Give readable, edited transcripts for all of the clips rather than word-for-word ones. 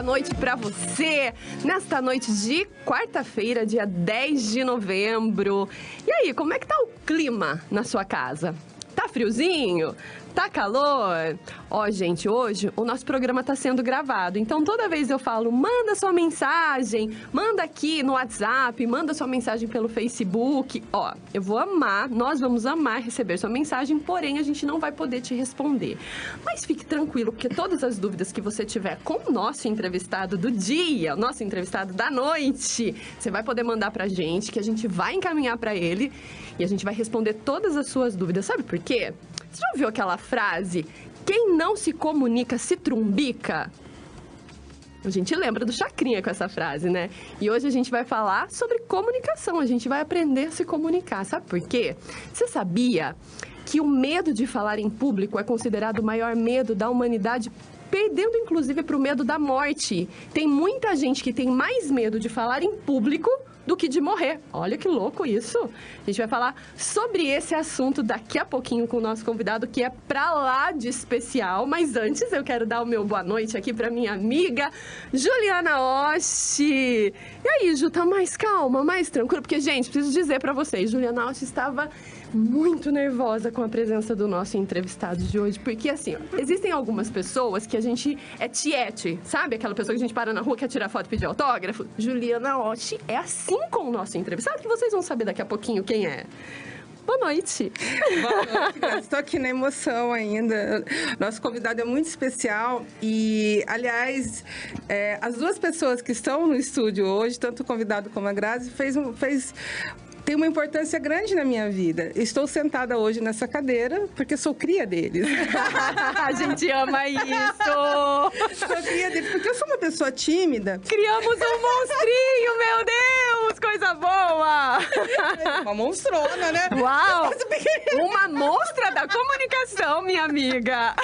boa noite para você nesta noite de quarta-feira, dia 10 de novembro. E aí, como é que tá o clima na sua casa? Tá friozinho? Tá calor? Ó, gente, hoje o nosso programa tá sendo gravado, então toda vez eu falo, manda sua mensagem, manda aqui no WhatsApp, manda sua mensagem pelo Facebook. Ó, eu vou amar, nós vamos amar receber sua mensagem, porém a gente não vai poder te responder. Mas fique tranquilo, porque todas as dúvidas que você tiver com o nosso entrevistado do dia, o nosso entrevistado da noite, você vai poder mandar pra gente, que a gente vai encaminhar pra ele e a gente vai responder todas as suas dúvidas. Sabe por quê? Você já ouviu aquela frase, quem não se comunica se trumbica? A gente lembra do Chacrinha com essa frase, né? E hoje a gente vai falar sobre comunicação, a gente vai aprender a se comunicar. Sabe por quê? Você sabia que o medo de falar em público é considerado o maior medo da humanidade, perdendo inclusive para o medo da morte? Tem muita gente que tem mais medo de falar em público do que de morrer. Olha que louco isso. A gente vai falar sobre esse assunto daqui a pouquinho com o nosso convidado, que é pra lá de especial. Mas antes eu quero dar o meu boa noite aqui pra minha amiga Juliana Oshi. E aí, Ju, tá mais calma, mais tranquila? Porque, gente, preciso dizer pra vocês, Juliana Oshi estava muito nervosa com a presença do nosso entrevistado de hoje, porque assim, ó, existem algumas pessoas que a gente é tiete, sabe? Aquela pessoa que a gente para na rua, quer tirar foto e pedir autógrafo. Juliana Oshi é assim com o nosso entrevistado, que vocês vão saber daqui a pouquinho quem é. Boa noite. Boa noite, Graça. Estou aqui na emoção ainda. Nosso convidado é muito especial e, aliás, as duas pessoas que estão no estúdio hoje, tanto o convidado como a Grazi, tem uma importância grande na minha vida. Estou sentada hoje nessa cadeira porque sou cria deles. A gente ama isso! Sou cria deles porque eu sou uma pessoa tímida. Criamos um monstrinho, meu Deus! Coisa boa! Uma monstrona, né? Uau! Uma monstra da comunicação, minha amiga!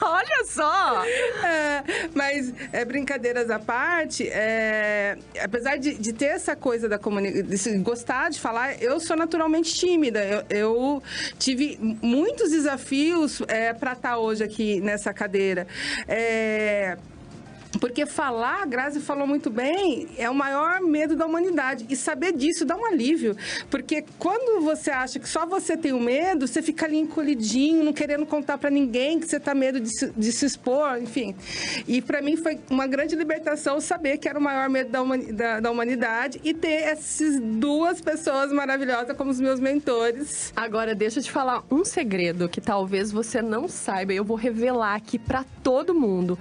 Olha só! Mas, brincadeiras à parte, apesar de ter essa coisa da comunicação, de gostar de falar, eu sou naturalmente tímida. Eu tive muitos desafios para estar hoje aqui nessa cadeira. Porque falar, a Grazi falou muito bem, é o maior medo da humanidade. E saber disso dá um alívio. Porque quando você acha que só você tem o medo, você fica ali encolhidinho, não querendo contar para ninguém que você tá medo de se expor, enfim. E para mim foi uma grande libertação saber que era o maior medo da humanidade e ter essas duas pessoas maravilhosas como os meus mentores. Agora, deixa eu te falar um segredo que talvez você não saiba e eu vou revelar aqui para todo mundo.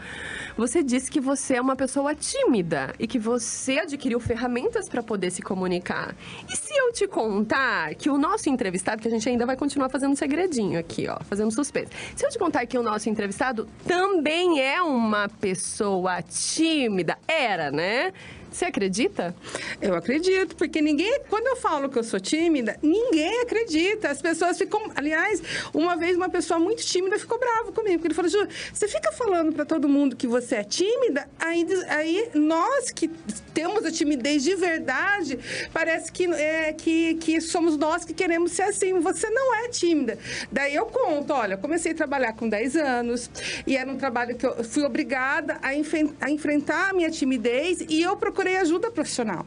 Você disse que você é uma pessoa tímida e que você adquiriu ferramentas para poder se comunicar. E se eu te contar que o nosso entrevistado, que a gente ainda vai continuar fazendo segredinho aqui, ó, fazendo suspense. Se eu te contar que o nosso entrevistado também é uma pessoa tímida, era, né? Você acredita? Eu acredito, porque quando eu falo que eu sou tímida, ninguém acredita. As pessoas ficam... Aliás, uma vez uma pessoa muito tímida ficou brava comigo, porque ele falou, Ju, você fica falando para todo mundo que você é tímida, aí nós que temos a timidez de verdade, parece que somos nós que queremos ser assim. Você não é tímida. Daí eu conto, olha, comecei a trabalhar com 10 anos, e era um trabalho que eu fui obrigada a enfrentar a minha timidez, e eu procurei ajuda profissional.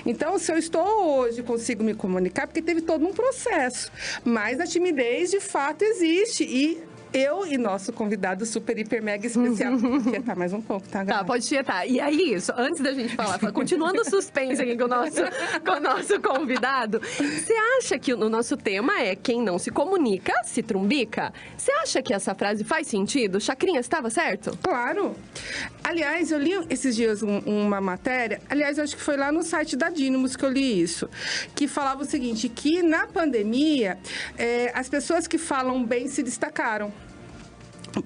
Então, se eu estou hoje, consigo me comunicar, porque teve todo um processo. Mas a timidez, de fato, existe. E eu e nosso convidado super, hiper, mega especial. Vou tietar mais um pouco, tá, galera? Tá, pode tietar. E aí, antes da gente falar, continuando o suspense aqui com o nosso convidado, você acha que o nosso tema é quem não se comunica, se trumbica? Você acha que essa frase faz sentido? Chacrinha, estava certo? Claro. Aliás, eu li esses dias uma matéria, aliás, eu acho que foi lá no site da Dynamos que eu li isso, que falava o seguinte, que na pandemia, as pessoas que falam bem se destacaram.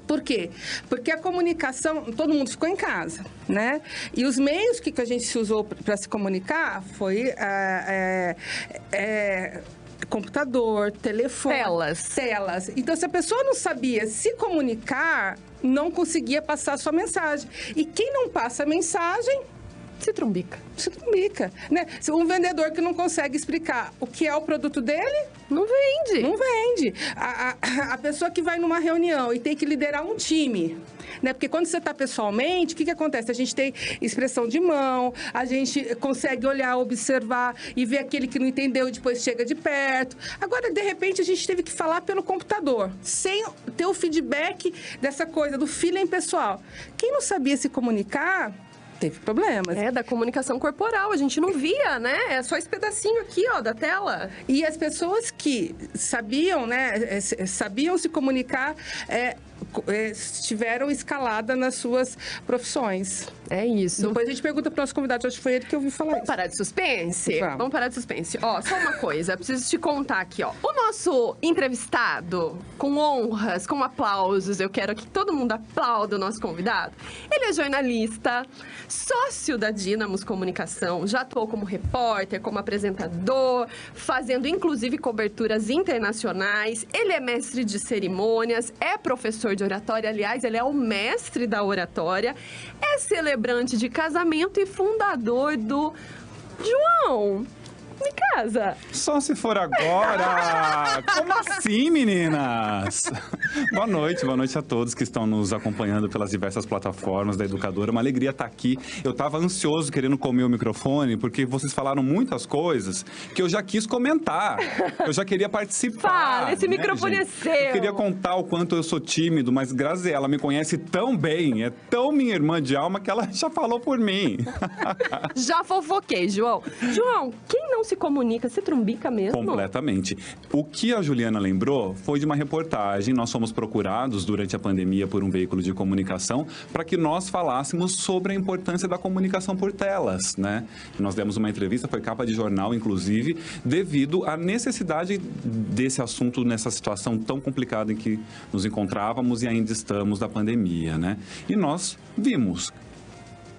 Por quê? Porque a comunicação, todo mundo ficou em casa, né? E os meios que a gente se usou para se comunicar foi computador, telefone... Telas. Então, se a pessoa não sabia se comunicar, não conseguia passar a sua mensagem. E quem não passa a mensagem Se trumbica. Se trumbica, né? Se um vendedor que não consegue explicar o que é o produto dele, Não vende. não vende. A pessoa que vai numa reunião e tem que liderar um time, né? Porque quando você está pessoalmente, o que acontece? A gente tem expressão de mão, a gente consegue olhar, observar e ver aquele que não entendeu e depois chega de perto. Agora, de repente, a gente teve que falar pelo computador, sem ter o feedback dessa coisa, do feeling pessoal. Quem não sabia se comunicar, teve problemas. Da comunicação corporal, a gente não via, né? É só esse pedacinho aqui, ó, da tela. E as pessoas que sabiam, né, sabiam se comunicar, estiveram escaladas nas suas profissões. É isso. Depois a gente pergunta para o nosso convidado, acho que foi ele que ouviu falar Vamos isso. parar de suspense? Vamos. Vamos parar de suspense. Ó, só uma coisa, eu preciso te contar aqui, ó. O nosso entrevistado, com honras, com aplausos, eu quero que todo mundo aplaude o nosso convidado. Ele é jornalista, sócio da Dynamos Comunicação, já atuou como repórter, como apresentador, fazendo inclusive coberturas internacionais. Ele é mestre de cerimônias, é professor de oratória, aliás, ele é o mestre da oratória, é celebrante de casamento e fundador do João. Me casa. Só se for agora! Como assim, meninas? Boa noite a todos que estão nos acompanhando pelas diversas plataformas da Educadora. Uma alegria estar aqui. Eu estava ansioso querendo comer o microfone, porque vocês falaram muitas coisas que eu já quis comentar. Eu já queria participar. Fala, esse microfone gente? é seu. Eu queria contar o quanto eu sou tímido, mas Grazi, ela me conhece tão bem, é tão minha irmã de alma que ela já falou por mim. Já fofoquei, João. João, quem não se comunica, se trumbica mesmo? Completamente. O que a Juliana lembrou foi de uma reportagem. Nós fomos procurados durante a pandemia por um veículo de comunicação para que nós falássemos sobre a importância da comunicação por telas, né? Nós demos uma entrevista, foi capa de jornal, inclusive, devido à necessidade desse assunto nessa situação tão complicada em que nos encontrávamos e ainda estamos da pandemia, né? E nós vimos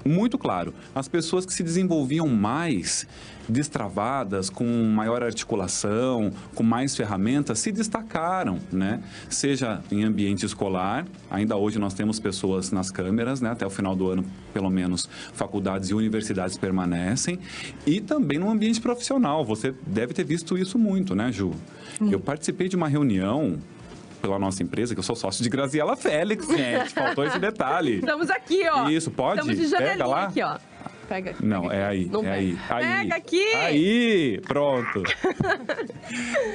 muito claro, as pessoas que se desenvolviam mais destravadas, com maior articulação, com mais ferramentas, se destacaram, né? Seja em ambiente escolar, ainda hoje nós temos pessoas nas câmeras, né? Até o final do ano, pelo menos, faculdades e universidades permanecem, e também no ambiente profissional. Você deve ter visto isso muito, né, Ju? Eu participei de uma reunião pela nossa empresa, que eu sou sócio de Graziela Félix, gente. Faltou esse detalhe. Estamos aqui, ó. Isso, pode? Estamos de janelinha Pega lá. aqui, ó. Pega aqui. Não, pega é aqui. aí, Não é aí. Pega aqui! Aí, pronto.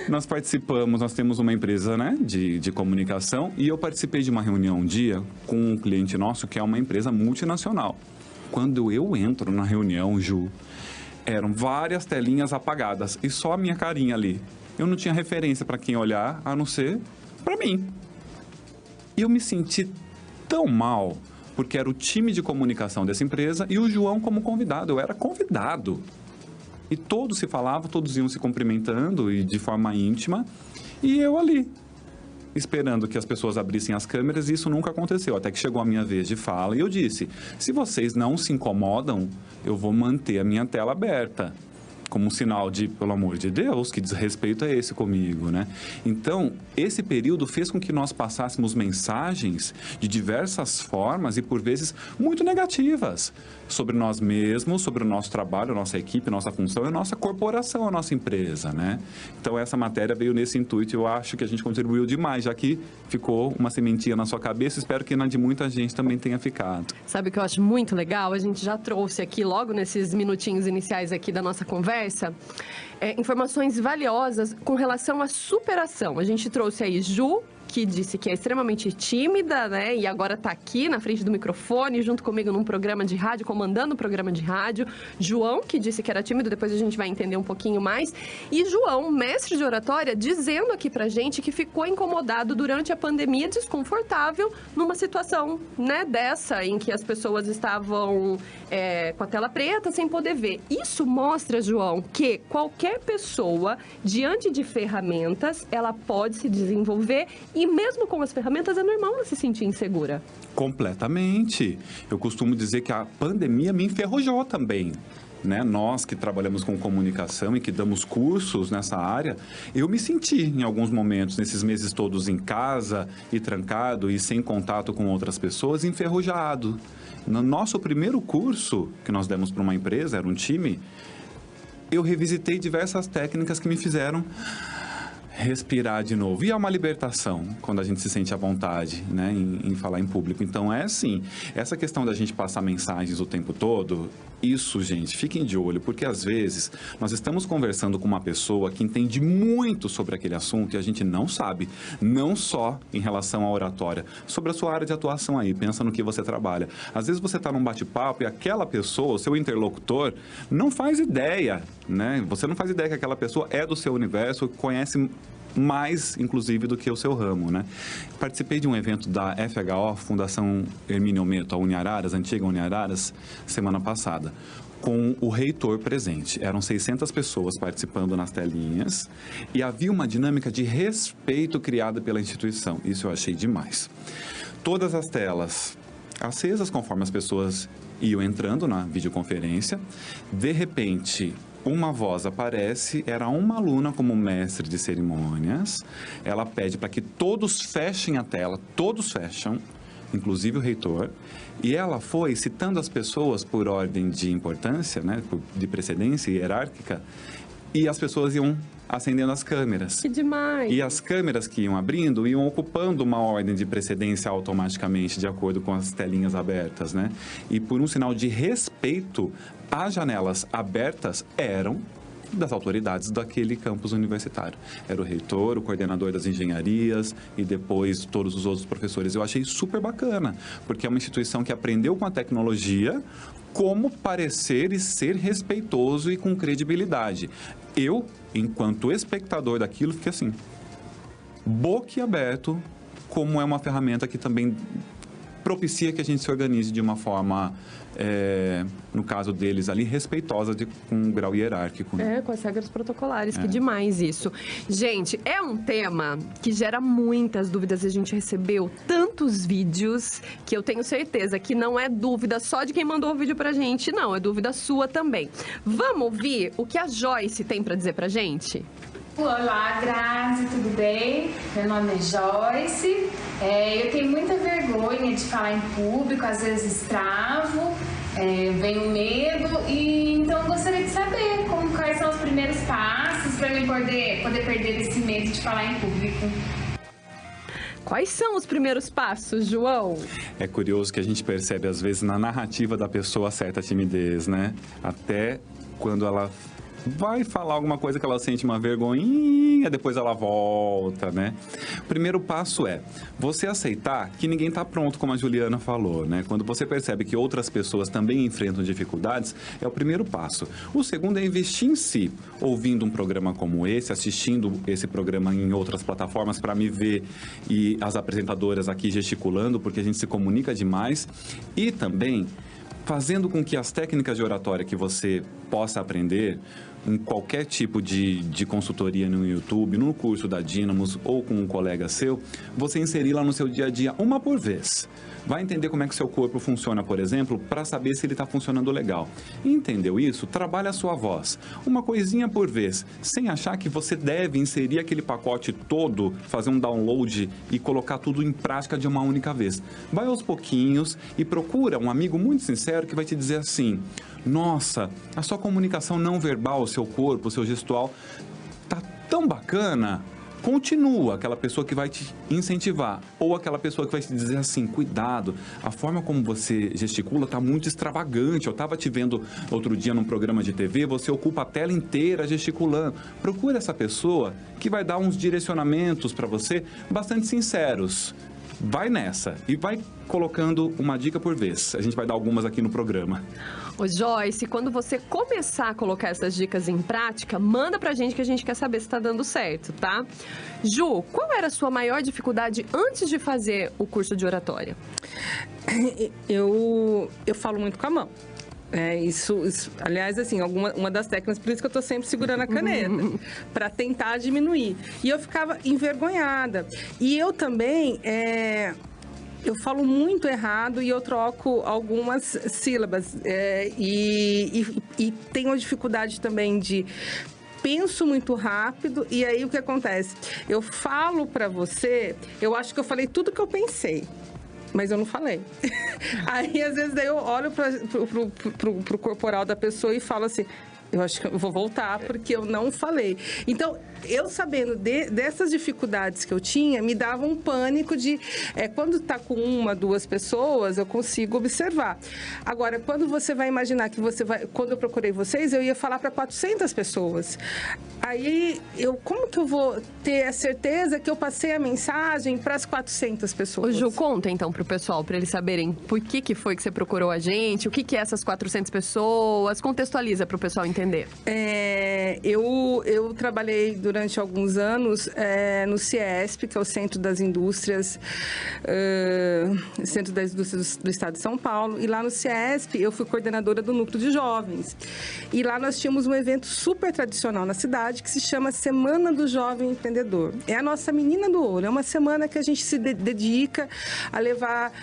Nós participamos, nós temos uma empresa, né, de comunicação, e eu participei de uma reunião um dia com um cliente nosso que é uma empresa multinacional. Quando eu entro na reunião, Ju, eram várias telinhas apagadas e só a minha carinha ali. Eu não tinha referência para quem olhar, a não ser para mim. E eu me senti tão mal, porque era o time de comunicação dessa empresa e o João como convidado. Eu era convidado. E todos se falavam, todos iam se cumprimentando e de forma íntima. E eu ali, esperando que as pessoas abrissem as câmeras, e isso nunca aconteceu. Até que chegou a minha vez de fala e eu disse, se vocês não se incomodam, eu vou manter a minha tela aberta. Como um sinal de, pelo amor de Deus, que desrespeito é esse comigo, né? Então, esse período fez com que nós passássemos mensagens de diversas formas e, por vezes, muito negativas sobre nós mesmos, sobre o nosso trabalho, a nossa equipe, a nossa função, a nossa corporação, a nossa empresa, né? Então, essa matéria veio nesse intuito e eu acho que a gente contribuiu demais, já que ficou uma sementinha na sua cabeça. Espero que na de muita gente também tenha ficado. Sabe o que eu acho muito legal? A gente já trouxe aqui, logo nesses minutinhos iniciais aqui da nossa conversa, informações valiosas com relação à superação. A gente trouxe aí Ju, que disse que é extremamente tímida, né? E agora está aqui na frente do microfone, junto comigo num programa de rádio, comandando o programa de rádio. João, que disse que era tímido, depois a gente vai entender um pouquinho mais. E João, mestre de oratória, dizendo aqui pra gente que ficou incomodado durante a pandemia, desconfortável, numa situação, né, dessa, em que as pessoas estavam com a tela preta, sem poder ver. Isso mostra, João, que qualquer pessoa, diante de ferramentas, ela pode se desenvolver e mesmo com as ferramentas é normal ela se sentir insegura. Completamente. Eu costumo dizer que a pandemia me enferrujou também. né? Nós que trabalhamos com comunicação e que damos cursos nessa área, eu me senti em alguns momentos, nesses meses todos em casa e trancado e sem contato com outras pessoas, enferrujado. No nosso primeiro curso que nós demos para uma empresa, era um time, eu revisitei diversas técnicas que me fizeram respirar de novo. E é uma libertação quando a gente se sente à vontade, né, em falar em público. Então, é assim, essa questão da gente passar mensagens o tempo todo, isso, gente, fiquem de olho, porque às vezes nós estamos conversando com uma pessoa que entende muito sobre aquele assunto e a gente não sabe, não só em relação à oratória, sobre a sua área de atuação aí, pensa no que você trabalha. Às vezes você está num bate-papo e aquela pessoa, o seu interlocutor, não faz ideia, né? Você não faz ideia que aquela pessoa é do seu universo, conhece mais, inclusive, do que o seu ramo, né? Participei de um evento da FHO, Fundação Hermínio Meto, a Uniararas, a antiga Uniararas, semana passada, com o reitor presente. Eram 600 pessoas participando nas telinhas e havia uma dinâmica de respeito criada pela instituição. Isso eu achei demais. Todas as telas acesas conforme as pessoas iam entrando na videoconferência. De repente, uma voz aparece, era uma aluna como mestre de cerimônias. Ela pede para que todos fechem a tela, todos fecham, inclusive o reitor. E ela foi citando as pessoas por ordem de importância, né, de precedência hierárquica, e as pessoas iam acendendo as câmeras. Que demais! E as câmeras que iam abrindo iam ocupando uma ordem de precedência automaticamente, de acordo com as telinhas abertas, né? E por um sinal de respeito, as janelas abertas eram das autoridades daquele campus universitário. Era o reitor, o coordenador das engenharias e depois todos os outros professores. Eu achei super bacana, porque é uma instituição que aprendeu com a tecnologia como parecer e ser respeitoso e com credibilidade. Eu, enquanto espectador daquilo, fiquei assim, boquiaberto, como é uma ferramenta que também propicia que a gente se organize de uma forma, no caso deles ali, respeitosa com um grau hierárquico. Né? Com as regras protocolares, que demais isso. Gente, é um tema que gera muitas dúvidas. A gente recebeu tantos vídeos que eu tenho certeza que não é dúvida só de quem mandou o vídeo pra gente, não. É dúvida sua também. Vamos ouvir o que a Joyce tem pra dizer pra gente? Olá, Grazi, tudo bem? Meu nome é Joyce. Eu tenho muita vergonha de falar em público, às vezes travo, vem o medo, e então eu gostaria de saber quais são os primeiros passos para mim poder perder esse medo de falar em público. Quais são os primeiros passos, João? É curioso que a gente percebe, às vezes, na narrativa da pessoa certa timidez, né? Até quando ela vai falar alguma coisa que ela sente uma vergonhinha, depois ela volta, né? O primeiro passo é você aceitar que ninguém está pronto, como a Juliana falou, né? Quando você percebe que outras pessoas também enfrentam dificuldades, é o primeiro passo. O segundo é investir em si, ouvindo um programa como esse, assistindo esse programa em outras plataformas para me ver e as apresentadoras aqui gesticulando, porque a gente se comunica demais, e também fazendo com que as técnicas de oratória que você possa aprender em qualquer tipo de consultoria no YouTube, no curso da Dynamos ou com um colega seu, você inserir lá no seu dia a dia uma por vez. Vai entender como é que o seu corpo funciona, por exemplo, para saber se ele está funcionando legal. E entendeu isso? Trabalha a sua voz. Uma coisinha por vez, sem achar que você deve inserir aquele pacote todo, fazer um download e colocar tudo em prática de uma única vez. Vai aos pouquinhos e procura um amigo muito sincero que vai te dizer assim: nossa, a sua comunicação não verbal, o seu corpo, o seu gestual, tá tão bacana. Continua, aquela pessoa que vai te incentivar, ou aquela pessoa que vai te dizer assim: cuidado, a forma como você gesticula está muito extravagante. Eu estava te vendo outro dia num programa de TV, você ocupa a tela inteira gesticulando. Procura essa pessoa que vai dar uns direcionamentos para você bastante sinceros. Vai nessa e vai colocando uma dica por vez. A gente vai dar algumas aqui no programa. Ô Joyce, quando você começar a colocar essas dicas em prática, manda pra gente que a gente quer saber se tá dando certo, tá? Ju, qual era a sua maior dificuldade antes de fazer o curso de oratória? Eu falo muito com a mão. Isso, aliás, assim, uma das técnicas, por isso que eu tô sempre segurando a caneta, para tentar diminuir. E eu ficava envergonhada. E eu também eu falo muito errado e eu troco algumas sílabas. E tenho a dificuldade também de... penso muito rápido e aí o que acontece? Eu falo para você, eu acho que eu falei tudo que eu pensei. Mas eu não falei. Aí, às vezes, daí eu olho pro corporal da pessoa e falo assim... Eu acho que eu vou voltar porque eu não falei. Então, eu sabendo dessas dificuldades que eu tinha, me dava um pânico de... quando está com 1, 2 pessoas, eu consigo observar. Agora, quando você vai imaginar que você vai... Quando eu procurei vocês, eu ia falar para 400 pessoas. Aí, como que eu vou ter a certeza que eu passei a mensagem para as 400 pessoas? Ô, Ju, conta então pro pessoal, para eles saberem por que foi que você procurou a gente, o que é essas 400 pessoas, contextualiza para o pessoal entender. Eu trabalhei durante alguns anos no CIESP, que é o Centro das Indústrias, Centro das Indústrias do Estado de São Paulo, e lá no CIESP eu fui coordenadora do Núcleo de Jovens. E lá nós tínhamos um evento super tradicional na cidade, que se chama Semana do Jovem Empreendedor. É a nossa menina do ouro, é uma semana que a gente se dedica a levar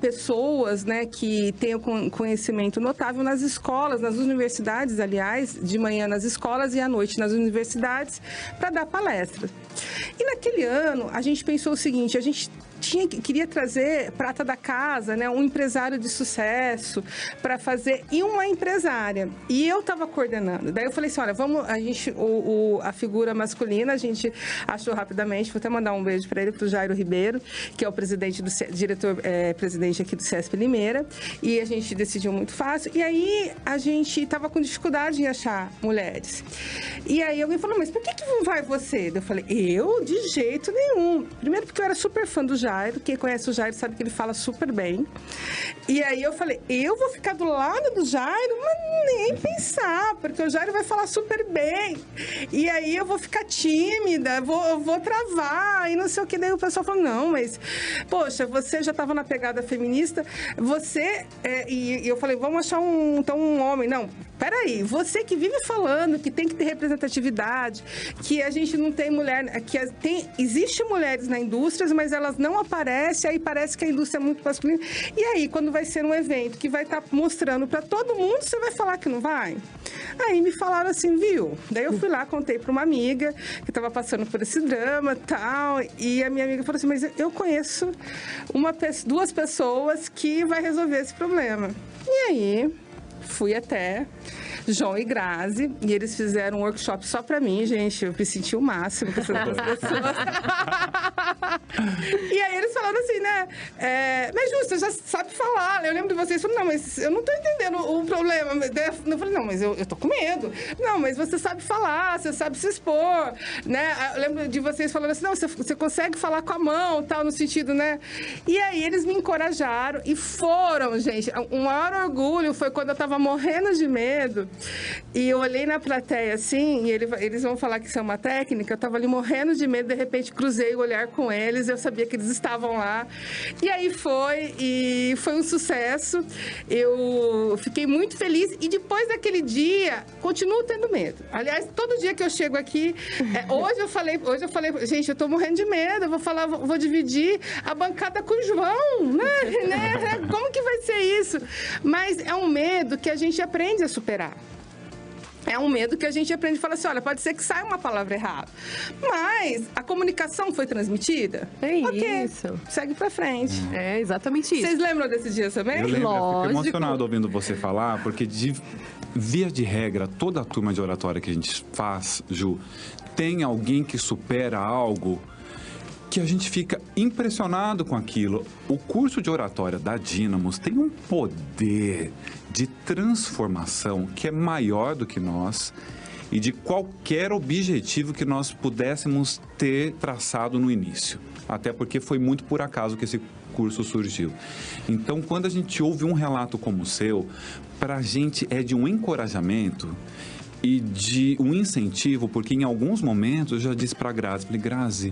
pessoas, né, que tenham conhecimento notável nas escolas, nas universidades, aliás, de manhã nas escolas e à noite nas universidades, para dar palestras. E naquele ano, a gente pensou o seguinte, a gente queria trazer prata da casa, né, um empresário de sucesso para fazer, e uma empresária. E eu estava coordenando. Daí eu falei assim, olha, vamos, a figura masculina, a gente achou rapidamente, vou até mandar um beijo para ele, para o Jairo Ribeiro, que é o presidente presidente aqui do CIESP Limeira, e a gente decidiu muito fácil. E aí a gente estava com dificuldade em achar mulheres. E aí alguém falou, mas por que não vai você? Eu falei, eu? De jeito nenhum. Primeiro porque eu era super fã do Jairo. Quem conhece o Jairo sabe que ele fala super bem. E aí eu falei, eu vou ficar do lado do Jairo? Mas nem pensar, porque o Jairo vai falar super bem. E aí eu vou ficar tímida, vou travar e não sei o que. Daí o pessoal falou, não, mas, poxa, você já estava na pegada feminista, você... e eu falei, vamos achar um homem. Não, peraí, você que vive falando que tem que ter representatividade, que a gente não tem mulher... Existe mulheres na indústria, mas elas não aparecem, aí parece que a indústria é muito masculina. E aí, quando vai ser um evento que vai estar mostrando para todo mundo, você vai falar que não vai? Aí me falaram assim, viu? Daí eu fui lá, contei para uma amiga que estava passando por esse drama e tal, e a minha amiga falou assim, mas eu conheço 2 pessoas que vai resolver esse problema. E aí, fui até João e Grazi, e eles fizeram um workshop só pra mim, gente. Eu me senti o máximo com essas 2 pessoas. E aí eles falaram assim, né? Mas Ju, você já sabe falar. Eu lembro de vocês falando, não, mas eu não tô entendendo o problema. Eu falei, não, mas eu tô com medo. Não, mas você sabe falar, você sabe se expor, né? Eu lembro de vocês falando assim, não, você consegue falar com a mão, tal, no sentido, né? E aí eles me encorajaram e foram, gente. O maior orgulho foi quando eu tava morrendo de medo. E eu olhei na plateia assim, e eles vão falar que isso é uma técnica. Eu tava ali morrendo de medo, de repente cruzei o olhar com eles, eu sabia que eles estavam lá. E aí foi um sucesso. Eu fiquei muito feliz e depois daquele dia, continuo tendo medo. Aliás, todo dia que eu chego aqui, hoje eu falei, gente, eu tô morrendo de medo, eu vou dividir a bancada com o João, né? Como que vai ser isso? Mas é um medo que a gente aprende a superar. É um medo que a gente aprende e fala assim, olha, pode ser que saia uma palavra errada. Mas a comunicação foi transmitida? Isso. Segue pra frente. É exatamente isso. Vocês lembram desse dia também? Eu lembro, eu fico Lógico. emocionado ouvindo você falar, porque via de regra, toda a turma de oratória que a gente faz, Ju, tem alguém que supera algo que a gente fica impressionado com aquilo. O curso de oratória da Dynamos tem um poder de transformação que é maior do que nós e de qualquer objetivo que nós pudéssemos ter traçado no início. Até porque foi muito por acaso que esse curso surgiu. Então, quando a gente ouve um relato como o seu, para a gente é de um encorajamento e de um incentivo, porque em alguns momentos eu já disse para a Grazi, falei, Grazi,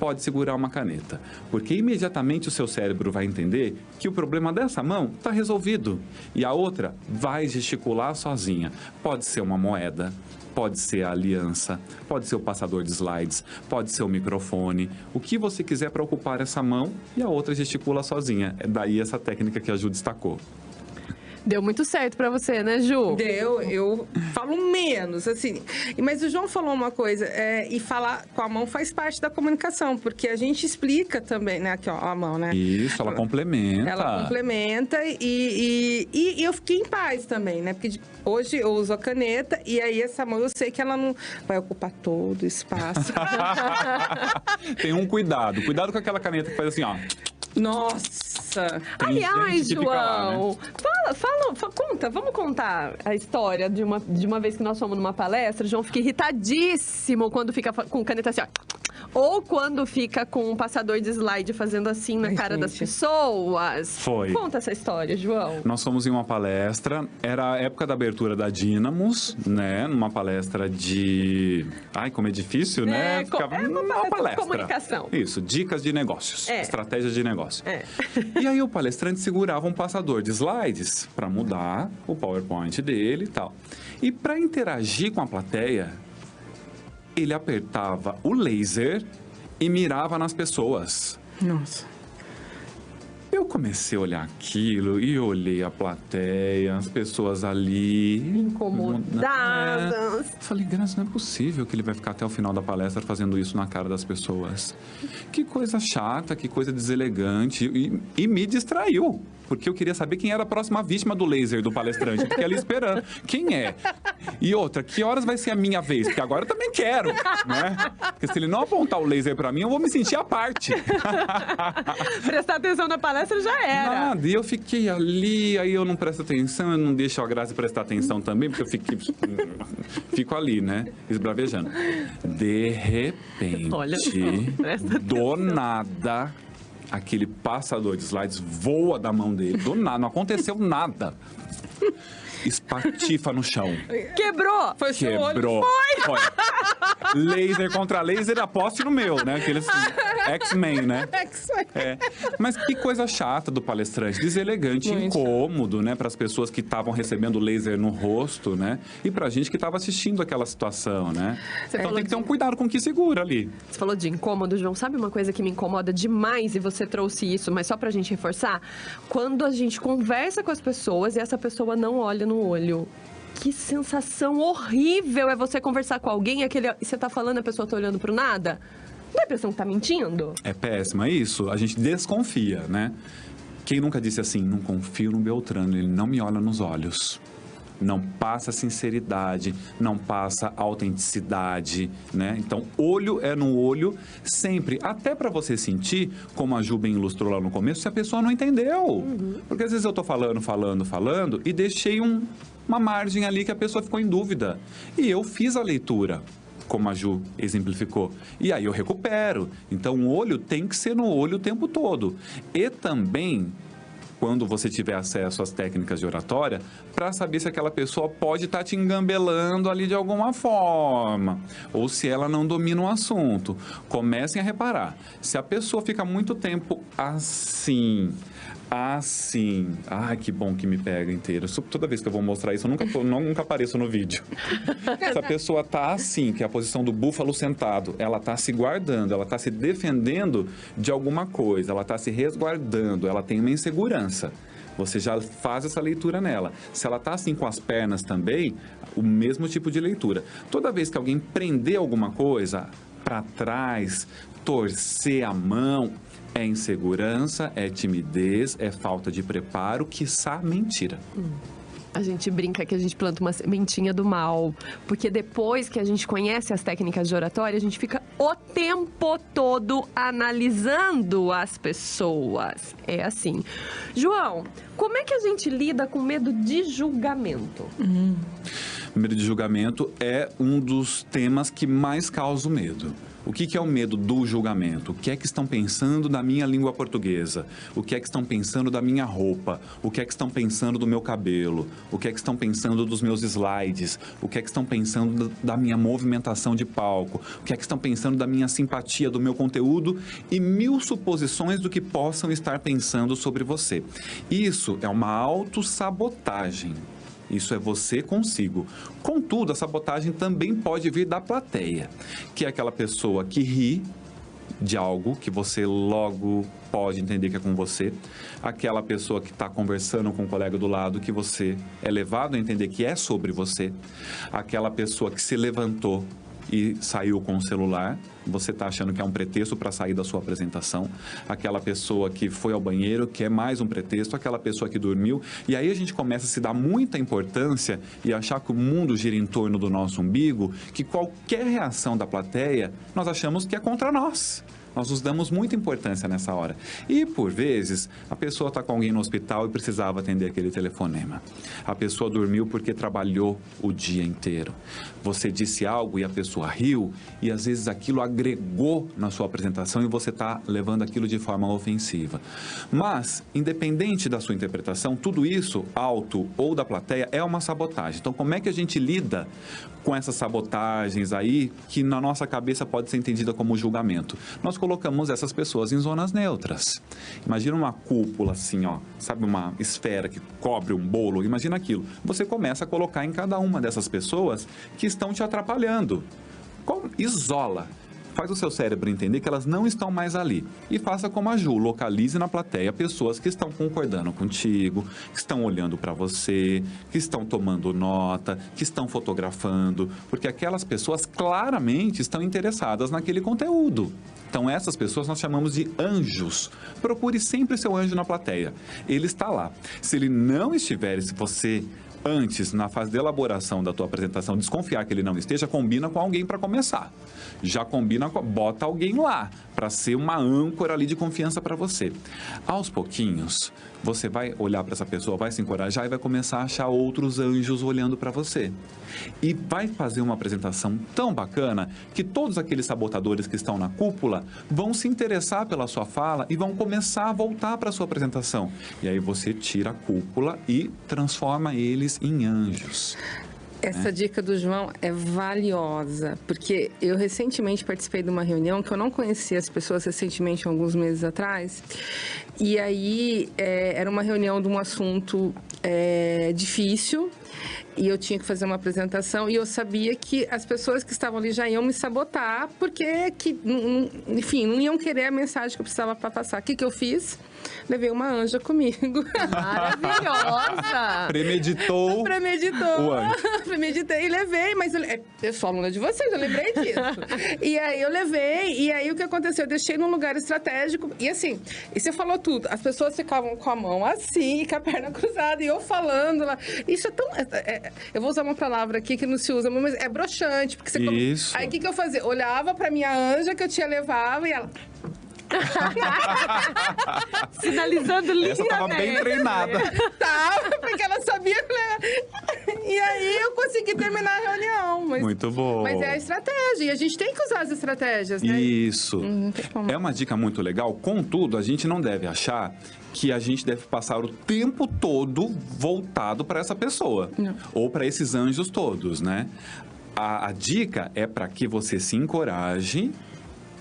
pode segurar uma caneta, porque imediatamente o seu cérebro vai entender que o problema dessa mão está resolvido e a outra vai gesticular sozinha. Pode ser uma moeda, pode ser a aliança, pode ser o passador de slides, pode ser o microfone, o que você quiser para ocupar essa mão e a outra gesticula sozinha. É daí essa técnica que a Ju destacou. Deu muito certo pra você, né, Ju? Deu, eu falo menos, assim. Mas o João falou uma coisa, e falar com a mão faz parte da comunicação, porque a gente explica também, né? Aqui, ó, a mão, né? Isso, ela complementa. Ela complementa e eu fiquei em paz também, né? Porque hoje eu uso a caneta e aí essa mão eu sei que ela não vai ocupar todo o espaço. Tem um cuidado com aquela caneta que faz assim, ó. Nossa! Aliás, gente que fica lá, João, conta, vamos contar a história de uma vez que nós fomos numa palestra. O João fica irritadíssimo quando fica com caneta assim, ó. Ou quando fica com um passador de slide fazendo assim na cara das pessoas. Foi. Conta essa história, João. Nós fomos em uma palestra, era a época da abertura da Dynamos, né? Numa palestra de... Ai, como é difícil, né? Uma palestra de comunicação. Isso, dicas de negócios, estratégias de negócio. É. E aí o palestrante segurava um passador de slides para mudar o PowerPoint dele e tal. E para interagir com a plateia, ele apertava o laser e mirava nas pessoas. Nossa. Eu comecei a olhar aquilo e olhei a plateia, as pessoas ali... Incomodadas. Falei, Graça, não é possível que ele vai ficar até o final da palestra fazendo isso na cara das pessoas. Que coisa chata, que coisa deselegante. E me distraiu, porque eu queria saber quem era a próxima vítima do laser do palestrante. Fiquei ali esperando. Quem é? E outra, que horas vai ser a minha vez? Porque agora eu também quero, né? Porque se ele não apontar o laser pra mim, eu vou me sentir à parte. Prestar atenção na palestra já era. Nada, e eu fiquei ali, aí eu não presto atenção, eu não deixo a Graça prestar atenção também, porque eu fico ali, né? Esbravejando. De repente, Olha só, presta do nada, aquele passador de slides voa da mão dele. Do nada, não aconteceu nada. Espatifa no chão. Quebrou. Foi seu olho. Quebrou. Foi. Laser contra laser, aposte no meu, né? Aqueles X-Men, né? É. Mas que coisa chata do palestrante. Deselegante, incômodo, né? Para as pessoas que estavam recebendo laser no rosto, né? E pra gente que estava assistindo aquela situação, né? Então tem que ter um cuidado com o que segura ali. Você falou de incômodo, João. Sabe uma coisa que me incomoda demais, e você trouxe isso, mas só pra gente reforçar? Quando a gente conversa com as pessoas e essa pessoa não olha no olho. Que sensação horrível é você conversar com alguém e você tá falando, a pessoa tá olhando pro nada. Não é a impressão que tá mentindo? É péssimo, é isso. A gente desconfia, né? Quem nunca disse assim, não confio no Beltrano, ele não me olha nos olhos. Não passa sinceridade, não passa autenticidade, né? Então, olho é no olho sempre. Até para você sentir, como a Ju bem ilustrou lá no começo, se a pessoa não entendeu. Porque às vezes eu tô falando e deixei uma margem ali que a pessoa ficou em dúvida. E eu fiz a leitura, como a Ju exemplificou. E aí eu recupero. Então, o olho tem que ser no olho o tempo todo. E também, quando você tiver acesso às técnicas de oratória, para saber se aquela pessoa pode estar te engambelando ali de alguma forma, ou se ela não domina o assunto. Comecem a reparar. Se a pessoa fica muito tempo assim... Ai, que bom que me pega inteiro. Toda vez que eu vou mostrar isso, eu nunca apareço no vídeo. Se a pessoa tá assim, que é a posição do búfalo sentado, ela tá se guardando, ela tá se defendendo de alguma coisa, ela tá se resguardando, ela tem uma insegurança. Você já faz essa leitura nela. Se ela tá assim com as pernas também, o mesmo tipo de leitura. Toda vez que alguém prender alguma coisa para trás, torcer a mão, é insegurança, é timidez, é falta de preparo, quiçá mentira. A gente brinca que a gente planta uma sementinha do mal, porque depois que a gente conhece as técnicas de oratória, a gente fica o tempo todo analisando as pessoas. É assim. João, como é que a gente lida com medo de julgamento? Medo de julgamento é um dos temas que mais causa medo. O que é o medo do julgamento? O que é que estão pensando da minha língua portuguesa? O que é que estão pensando da minha roupa? O que é que estão pensando do meu cabelo? O que é que estão pensando dos meus slides? O que é que estão pensando da minha movimentação de palco? O que é que estão pensando da minha simpatia, do meu conteúdo? E 1000 suposições do que possam estar pensando sobre você. Isso é uma autossabotagem. Isso é você consigo. Contudo, a sabotagem também pode vir da plateia, que é aquela pessoa que ri de algo que você logo pode entender que é com você, aquela pessoa que está conversando com o colega do lado que você é levado a entender que é sobre você, aquela pessoa que se levantou e saiu com o celular, você está achando que é um pretexto para sair da sua apresentação, aquela pessoa que foi ao banheiro, que é mais um pretexto, aquela pessoa que dormiu, e aí a gente começa a se dar muita importância e achar que o mundo gira em torno do nosso umbigo, que qualquer reação da plateia, nós achamos que é contra nós. Nós nos damos muita importância nessa hora. E, por vezes, a pessoa está com alguém no hospital e precisava atender aquele telefonema. A pessoa dormiu porque trabalhou o dia inteiro. Você disse algo e a pessoa riu e, às vezes, aquilo agregou na sua apresentação e você está levando aquilo de forma ofensiva. Mas, independente da sua interpretação, tudo isso, alto ou da plateia, é uma sabotagem. Então, como é que a gente lida com essas sabotagens aí, que na nossa cabeça pode ser entendida como julgamento? Nós colocamos essas pessoas em zonas neutras. Imagina uma cúpula assim, ó, sabe, uma esfera que cobre um bolo, imagina aquilo. Você começa a colocar em cada uma dessas pessoas que estão te atrapalhando. Isola. Faz o seu cérebro entender que elas não estão mais ali. E faça como a Ju, localize na plateia pessoas que estão concordando contigo, que estão olhando para você, que estão tomando nota, que estão fotografando, porque aquelas pessoas claramente estão interessadas naquele conteúdo. Então, essas pessoas nós chamamos de anjos. Procure sempre seu anjo na plateia. Ele está lá. Se ele não estiver, se você antes, na fase de elaboração da tua apresentação, desconfiar que ele não esteja, combina com alguém para começar. Já combina, bota alguém lá, para ser uma âncora ali de confiança para você. Aos pouquinhos, você vai olhar para essa pessoa, vai se encorajar e vai começar a achar outros anjos olhando para você. E vai fazer uma apresentação tão bacana que todos aqueles sabotadores que estão na cúpula vão se interessar pela sua fala e vão começar a voltar para a sua apresentação. E aí você tira a cúpula e transforma eles em anjos. Essa dica do João é valiosa, porque eu recentemente participei de uma reunião que eu não conhecia as pessoas recentemente, alguns meses atrás, e aí era uma reunião de um assunto difícil, e eu tinha que fazer uma apresentação e eu sabia que as pessoas que estavam ali já iam me sabotar, porque, enfim, não iam querer a mensagem que eu precisava para passar. O que eu fiz? Levei uma anja comigo. Maravilhosa! Premeditou o anjo. Premeditei e levei, mas eu sou aluna de vocês, eu lembrei disso. E aí eu levei, e aí o que aconteceu? Eu deixei num lugar estratégico, e assim, e você falou tudo, as pessoas ficavam com a mão assim, com a perna cruzada, e eu falando lá. Isso é tão... eu vou usar uma palavra aqui que não se usa, mas é broxante, porque você... Isso. Aí o que eu fazia? Olhava pra minha anja que eu tinha levado, e ela... Sinalizando lindamente. Essa tava bem treinada. Tava, porque ela sabia. E aí eu consegui terminar a reunião. Muito bom. Mas é a estratégia. E a gente tem que usar as estratégias, né? Isso. É uma dica muito legal. Contudo, a gente não deve achar que a gente deve passar o tempo todo voltado para essa pessoa. Não. Ou para esses anjos todos, né? A dica é para que você se encoraje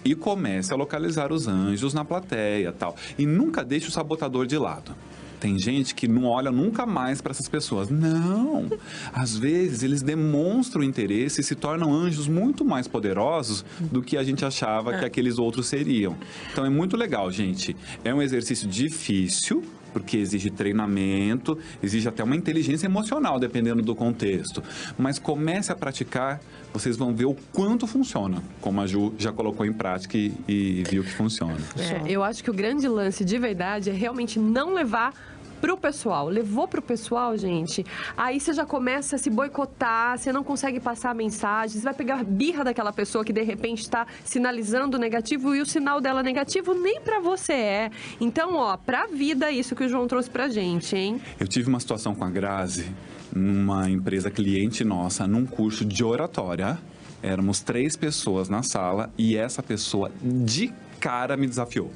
e comece a localizar os anjos na plateia, tal. E nunca deixe o sabotador de lado. Tem gente que não olha nunca mais para essas pessoas. Não! Às vezes, eles demonstram interesse e se tornam anjos muito mais poderosos do que a gente achava que aqueles outros seriam. Então, é muito legal, gente. É um exercício difícil, porque exige treinamento, exige até uma inteligência emocional, dependendo do contexto. Mas comece a praticar, vocês vão ver o quanto funciona, como a Ju já colocou em prática e viu que funciona. Eu acho que o grande lance de verdade é realmente não levar pro pessoal. Levou pro pessoal, gente, aí você já começa a se boicotar, você não consegue passar a mensagem, você vai pegar a birra daquela pessoa que de repente está sinalizando negativo e o sinal dela negativo nem pra você é. Então, ó, pra vida, isso que o João trouxe pra gente, hein? Eu tive uma situação com a Grazi, numa empresa cliente nossa, num curso de oratória. Éramos 3 pessoas na sala e essa pessoa de cara me desafiou.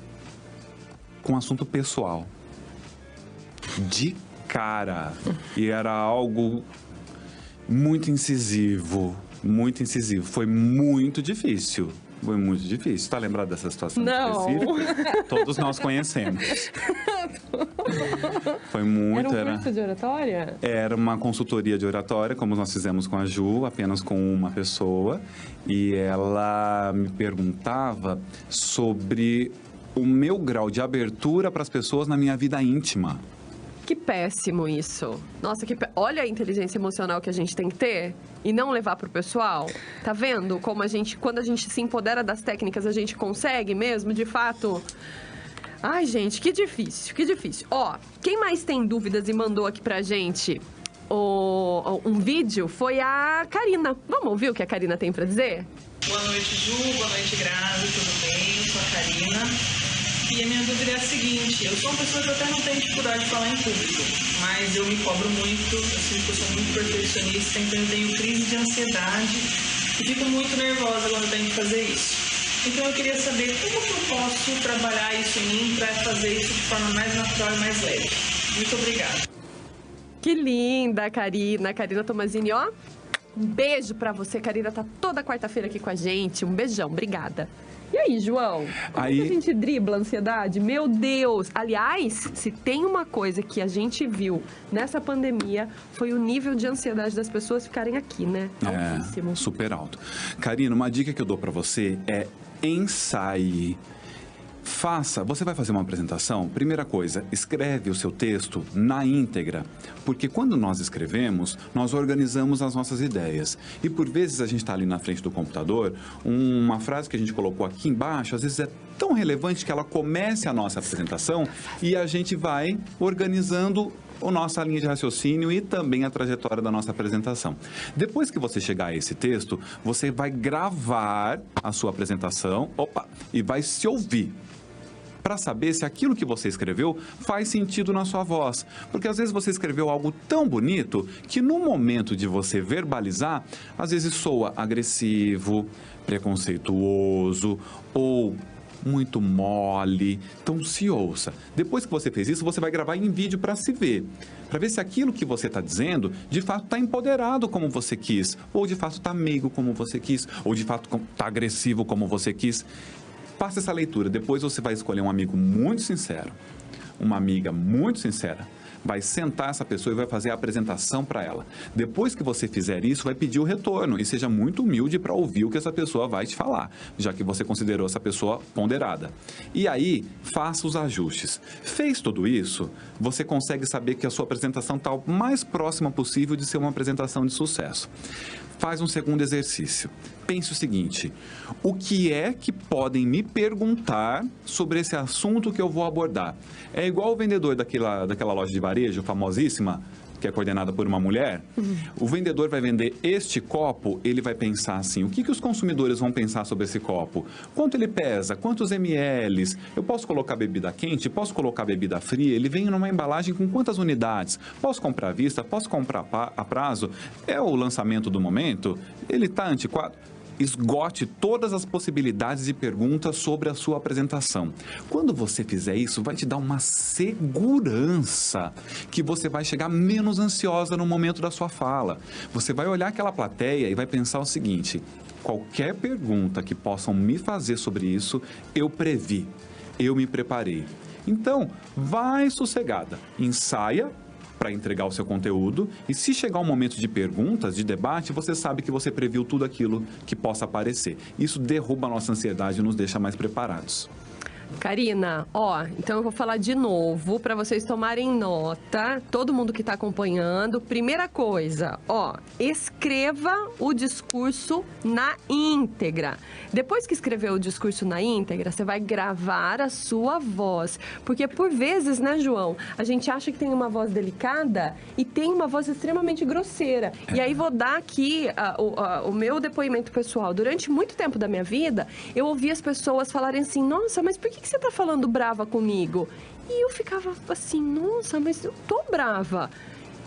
Com assunto pessoal. De cara. E era algo muito incisivo. Muito incisivo. Foi muito difícil. Foi muito difícil. Tá lembrado dessa situação específica? Todos nós conhecemos. Foi muito... Era um curso de oratória? Era uma consultoria de oratória, como nós fizemos com a Ju, apenas com uma pessoa. E ela me perguntava sobre o meu grau de abertura para as pessoas na minha vida íntima. Que péssimo isso. Nossa, olha a inteligência emocional que a gente tem que ter e não levar pro pessoal. Tá vendo como quando a gente se empodera das técnicas, a gente consegue mesmo, de fato... Ai, gente, que difícil, que difícil. Ó, quem mais tem dúvidas e mandou aqui pra gente um vídeo foi a Karina. Vamos ouvir o que a Karina tem pra dizer? Boa noite, Ju. Boa noite, Grazi. Tudo bem? Eu sou a Karina. E a minha dúvida é a seguinte, eu sou uma pessoa que até não tem dificuldade de falar em público, mas eu me cobro muito, eu sinto que eu sou muito perfeccionista, então eu tenho crise de ansiedade e fico muito nervosa quando eu tenho que fazer isso. Então eu queria saber como que eu posso trabalhar isso em mim para fazer isso de forma mais natural e mais leve. Muito obrigada. Que linda, Karina. Karina Tomazini, ó. Um beijo pra você. Karina tá toda quarta-feira aqui com a gente. Um beijão, obrigada. E aí, João? Como que a gente dribla a ansiedade? Meu Deus! Aliás, se tem uma coisa que a gente viu nessa pandemia, foi o nível de ansiedade das pessoas ficarem aqui, né? Altíssimo. Super alto. Karina, uma dica que eu dou pra você é ensaie. Você vai fazer uma apresentação, primeira coisa, escreve o seu texto na íntegra, porque quando nós escrevemos, nós organizamos as nossas ideias. E por vezes a gente está ali na frente do computador, uma frase que a gente colocou aqui embaixo, às vezes é tão relevante que ela comece a nossa apresentação e a gente vai organizando a nossa linha de raciocínio e também a trajetória da nossa apresentação. Depois que você chegar a esse texto, você vai gravar a sua apresentação, e vai se ouvir, para saber se aquilo que você escreveu faz sentido na sua voz. Porque às vezes você escreveu algo tão bonito que no momento de você verbalizar, às vezes soa agressivo, preconceituoso ou muito mole. Então se ouça. Depois que você fez isso, você vai gravar em vídeo para se ver. Para ver se aquilo que você está dizendo, de fato está empoderado como você quis. Ou de fato está meigo como você quis. Ou de fato está agressivo como você quis. Faça essa leitura. Depois você vai escolher um amigo muito sincero. Uma amiga muito sincera. Vai sentar essa pessoa e vai fazer a apresentação para ela. Depois que você fizer isso, vai pedir o retorno e seja muito humilde para ouvir o que essa pessoa vai te falar, já que você considerou essa pessoa ponderada. E aí, faça os ajustes. Fez tudo isso, você consegue saber que a sua apresentação está o mais próxima possível de ser uma apresentação de sucesso. Faz um segundo exercício. Pense o seguinte, o que é que podem me perguntar sobre esse assunto que eu vou abordar? É igual o vendedor daquela loja de varejo famosíssima, que é coordenada por uma mulher. O vendedor vai vender este copo, ele vai pensar assim, o que os consumidores vão pensar sobre esse copo? Quanto ele pesa? Quantos ml? Eu posso colocar bebida quente? Posso colocar bebida fria? Ele vem numa embalagem com quantas unidades? Posso comprar à vista? Posso comprar a prazo? É o lançamento do momento? Ele está antiquado? Esgote todas as possibilidades de perguntas sobre a sua apresentação. Quando você fizer isso, vai te dar uma segurança que você vai chegar menos ansiosa no momento da sua fala. Você vai olhar aquela plateia e vai pensar o seguinte, qualquer pergunta que possam me fazer sobre isso, eu previ, eu me preparei. Então, vai sossegada, ensaia para entregar o seu conteúdo e se chegar um momento de perguntas, de debate, você sabe que você previu tudo aquilo que possa aparecer. Isso derruba a nossa ansiedade e nos deixa mais preparados. Karina, então eu vou falar de novo para vocês tomarem nota, todo mundo que está acompanhando. Primeira coisa, escreva o discurso na íntegra. Depois que escrever o discurso na íntegra, você vai gravar a sua voz. Porque por vezes, né, João, a gente acha que tem uma voz delicada e tem uma voz extremamente grosseira. E aí vou dar aqui o meu depoimento pessoal. Durante muito tempo da minha vida, eu ouvi as pessoas falarem assim, nossa, mas por que você tá falando brava comigo? E eu ficava assim, nossa, mas eu tô brava.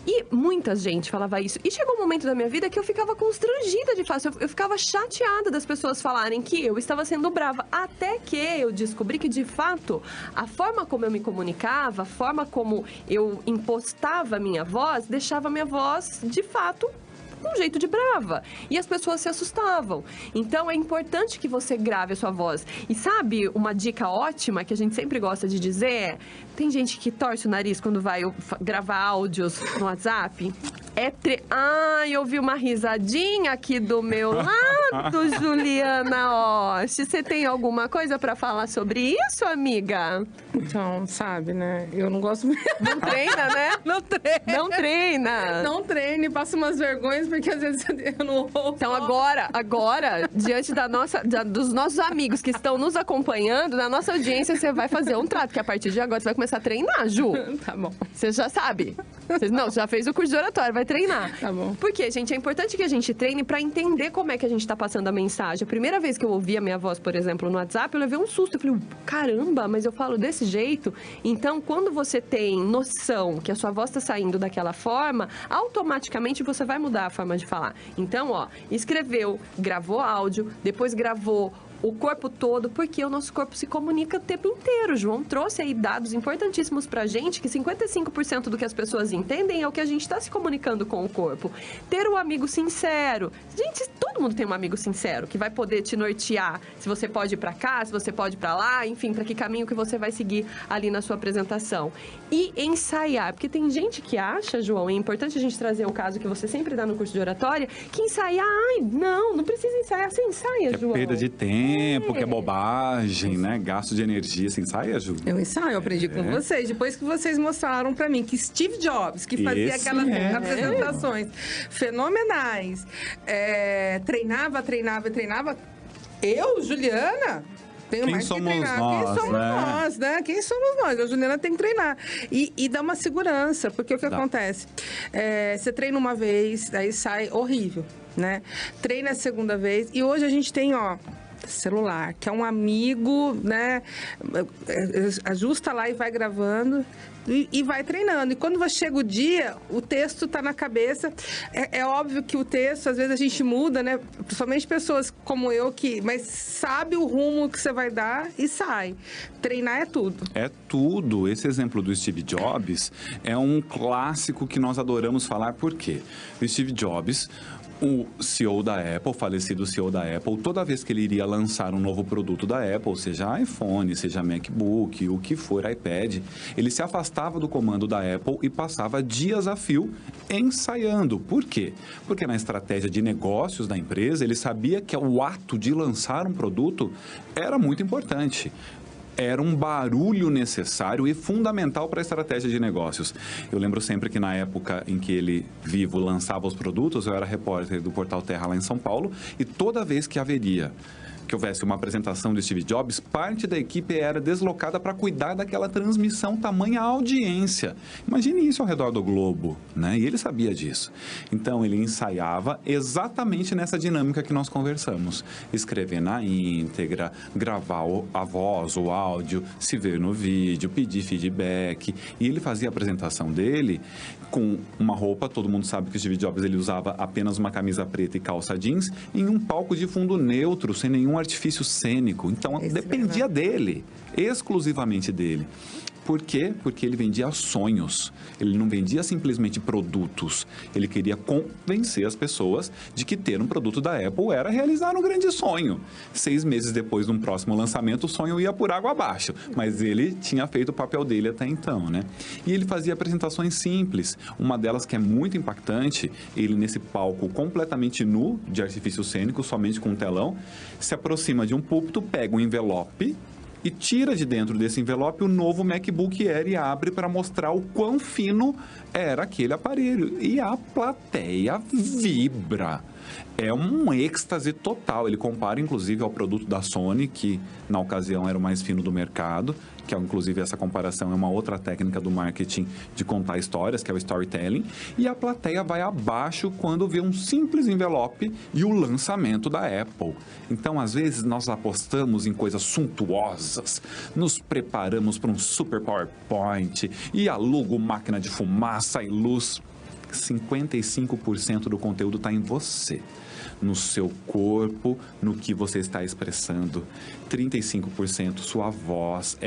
E muita gente falava isso. E chegou um momento da minha vida que eu ficava constrangida de fato. Eu ficava chateada das pessoas falarem que eu estava sendo brava. Até que eu descobri que, de fato, a forma como eu me comunicava, a forma como eu impostava a minha voz, deixava a minha voz, de fato, um jeito de brava. E as pessoas se assustavam. Então, é importante que você grave a sua voz. E sabe, uma dica ótima que a gente sempre gosta de dizer é... Tem gente que torce o nariz quando vai gravar áudios no WhatsApp. Ai, eu ouvi uma risadinha aqui do meu lado, Juliana Osh. Você tem alguma coisa pra falar sobre isso, amiga? Então, sabe, né? Eu não gosto mesmo. Não treina, né? Não treina. Não treina. Não treino e passo umas vergonhas porque às vezes eu não ouço. Então agora, diante dos nossos amigos que estão nos acompanhando, na nossa audiência, você vai fazer um trato, que a partir de agora você vai começar a treinar, Ju. Tá bom. Você já sabe. Você já fez o curso de oratória, vai treinar. Tá bom. Porque, gente, é importante que a gente treine pra entender como é que a gente tá passando a mensagem. A primeira vez que eu ouvi a minha voz, por exemplo, no WhatsApp, eu levei um susto. Eu falei, caramba, mas eu falo desse jeito? Então, quando você tem noção que a sua voz tá saindo daquela forma, automaticamente você vai mudar a forma de falar. Então, ó, escreveu, gravou áudio, depois gravou o corpo todo, porque o nosso corpo se comunica o tempo inteiro. O João trouxe aí dados importantíssimos pra gente, que 55% do que as pessoas entendem é o que a gente está se comunicando com o corpo. Ter um amigo sincero. Gente, todo mundo tem um amigo sincero, que vai poder te nortear se você pode ir pra cá, se você pode ir pra lá, enfim, pra que caminho que você vai seguir ali na sua apresentação. E ensaiar, porque tem gente que acha, João, é importante a gente trazer o caso que você sempre dá no curso de oratória, que ensaiar, não precisa ensaiar, você ensaia, João. Perda de tempo. Que é bobagem, né? Gasto de energia. Você ensaia, Ju? Eu ensaio, eu aprendi com vocês. Depois que vocês mostraram pra mim que Steve Jobs, que fazia aquelas apresentações fenomenais, treinava. Eu, Juliana... Tenho mais que treinar. Quem somos nós, né? Quem somos nós? A Juliana tem que treinar. E dá uma segurança, porque o que acontece? Você treina uma vez, aí sai horrível, né? Treina a segunda vez, e hoje a gente tem, celular, que é um amigo, né? Ajusta lá e vai gravando e vai treinando. E quando chega o dia, o texto tá na cabeça. É óbvio que o texto, às vezes a gente muda, né? Principalmente pessoas como eu, mas sabe o rumo que você vai dar e sai. Treinar é tudo. É tudo. Esse exemplo do Steve Jobs é um clássico que nós adoramos falar. Por quê? O Steve Jobs, o CEO da Apple, falecido CEO da Apple, toda vez que ele iria lançar um novo produto da Apple, seja iPhone, seja MacBook, o que for, iPad, ele se afastava do comando da Apple e passava dias a fio ensaiando. Por quê? Porque na estratégia de negócios da empresa, ele sabia que o ato de lançar um produto era muito importante. Era um barulho necessário e fundamental para a estratégia de negócios. Eu lembro sempre que na época em que ele, vivo, lançava os produtos, eu era repórter do Portal Terra lá em São Paulo, e toda vez que houvesse uma apresentação de Steve Jobs, parte da equipe era deslocada para cuidar daquela transmissão, tamanha audiência. Imagine isso ao redor do globo, né? E ele sabia disso. Então, ele ensaiava exatamente nessa dinâmica que nós conversamos. Escrever na íntegra, gravar a voz, o áudio, se ver no vídeo, pedir feedback. E ele fazia a apresentação dele com uma roupa, todo mundo sabe que o Steve Jobs ele usava apenas uma camisa preta e calça jeans, em um palco de fundo neutro, sem nenhum artifício cênico. Então, dependia dele, exclusivamente dele. Por quê? Porque ele vendia sonhos. Ele não vendia simplesmente produtos. Ele queria convencer as pessoas de que ter um produto da Apple era realizar um grande sonho. 6 meses depois de um próximo lançamento, o sonho ia por água abaixo. Mas ele tinha feito o papel dele até então, né? E ele fazia apresentações simples. Uma delas que é muito impactante, ele nesse palco completamente nu, de artifício cênico, somente com um telão, se aproxima de um púlpito, pega um envelope e tira de dentro desse envelope o novo MacBook Air e abre para mostrar o quão fino era aquele aparelho. E a plateia vibra. É um êxtase total. Ele compara, inclusive, ao produto da Sony, que na ocasião era o mais fino do mercado, que inclusive essa comparação é uma outra técnica do marketing de contar histórias, que é o storytelling, e a plateia vai abaixo quando vê um simples envelope e o lançamento da Apple. Então, às vezes, nós apostamos em coisas suntuosas, nos preparamos para um super PowerPoint e alugo máquina de fumaça e luz. 55% do conteúdo está em você, no seu corpo, no que você está expressando. 35% sua voz,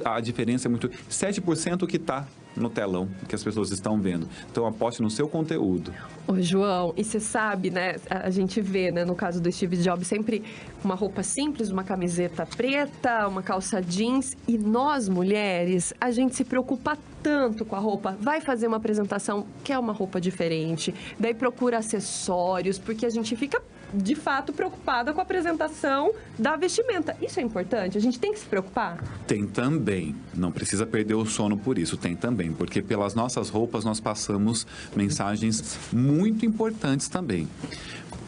a diferença é muito... 7% que está no telão, que as pessoas estão vendo. Então, aposte no seu conteúdo. Ô, João, e você sabe, né, a gente vê, né, no caso do Steve Jobs, sempre uma roupa simples, uma camiseta preta, uma calça jeans, e nós, mulheres, a gente se preocupa tanto com a roupa, vai fazer uma apresentação, quer uma roupa diferente, daí procura acessórios, porque a gente fica, de fato, preocupada com a apresentação da vestimenta. Isso é importante? A gente tem que se preocupar? Tem também. Não precisa perder o sono por isso. Tem também, porque pelas nossas roupas nós passamos mensagens muito importantes também.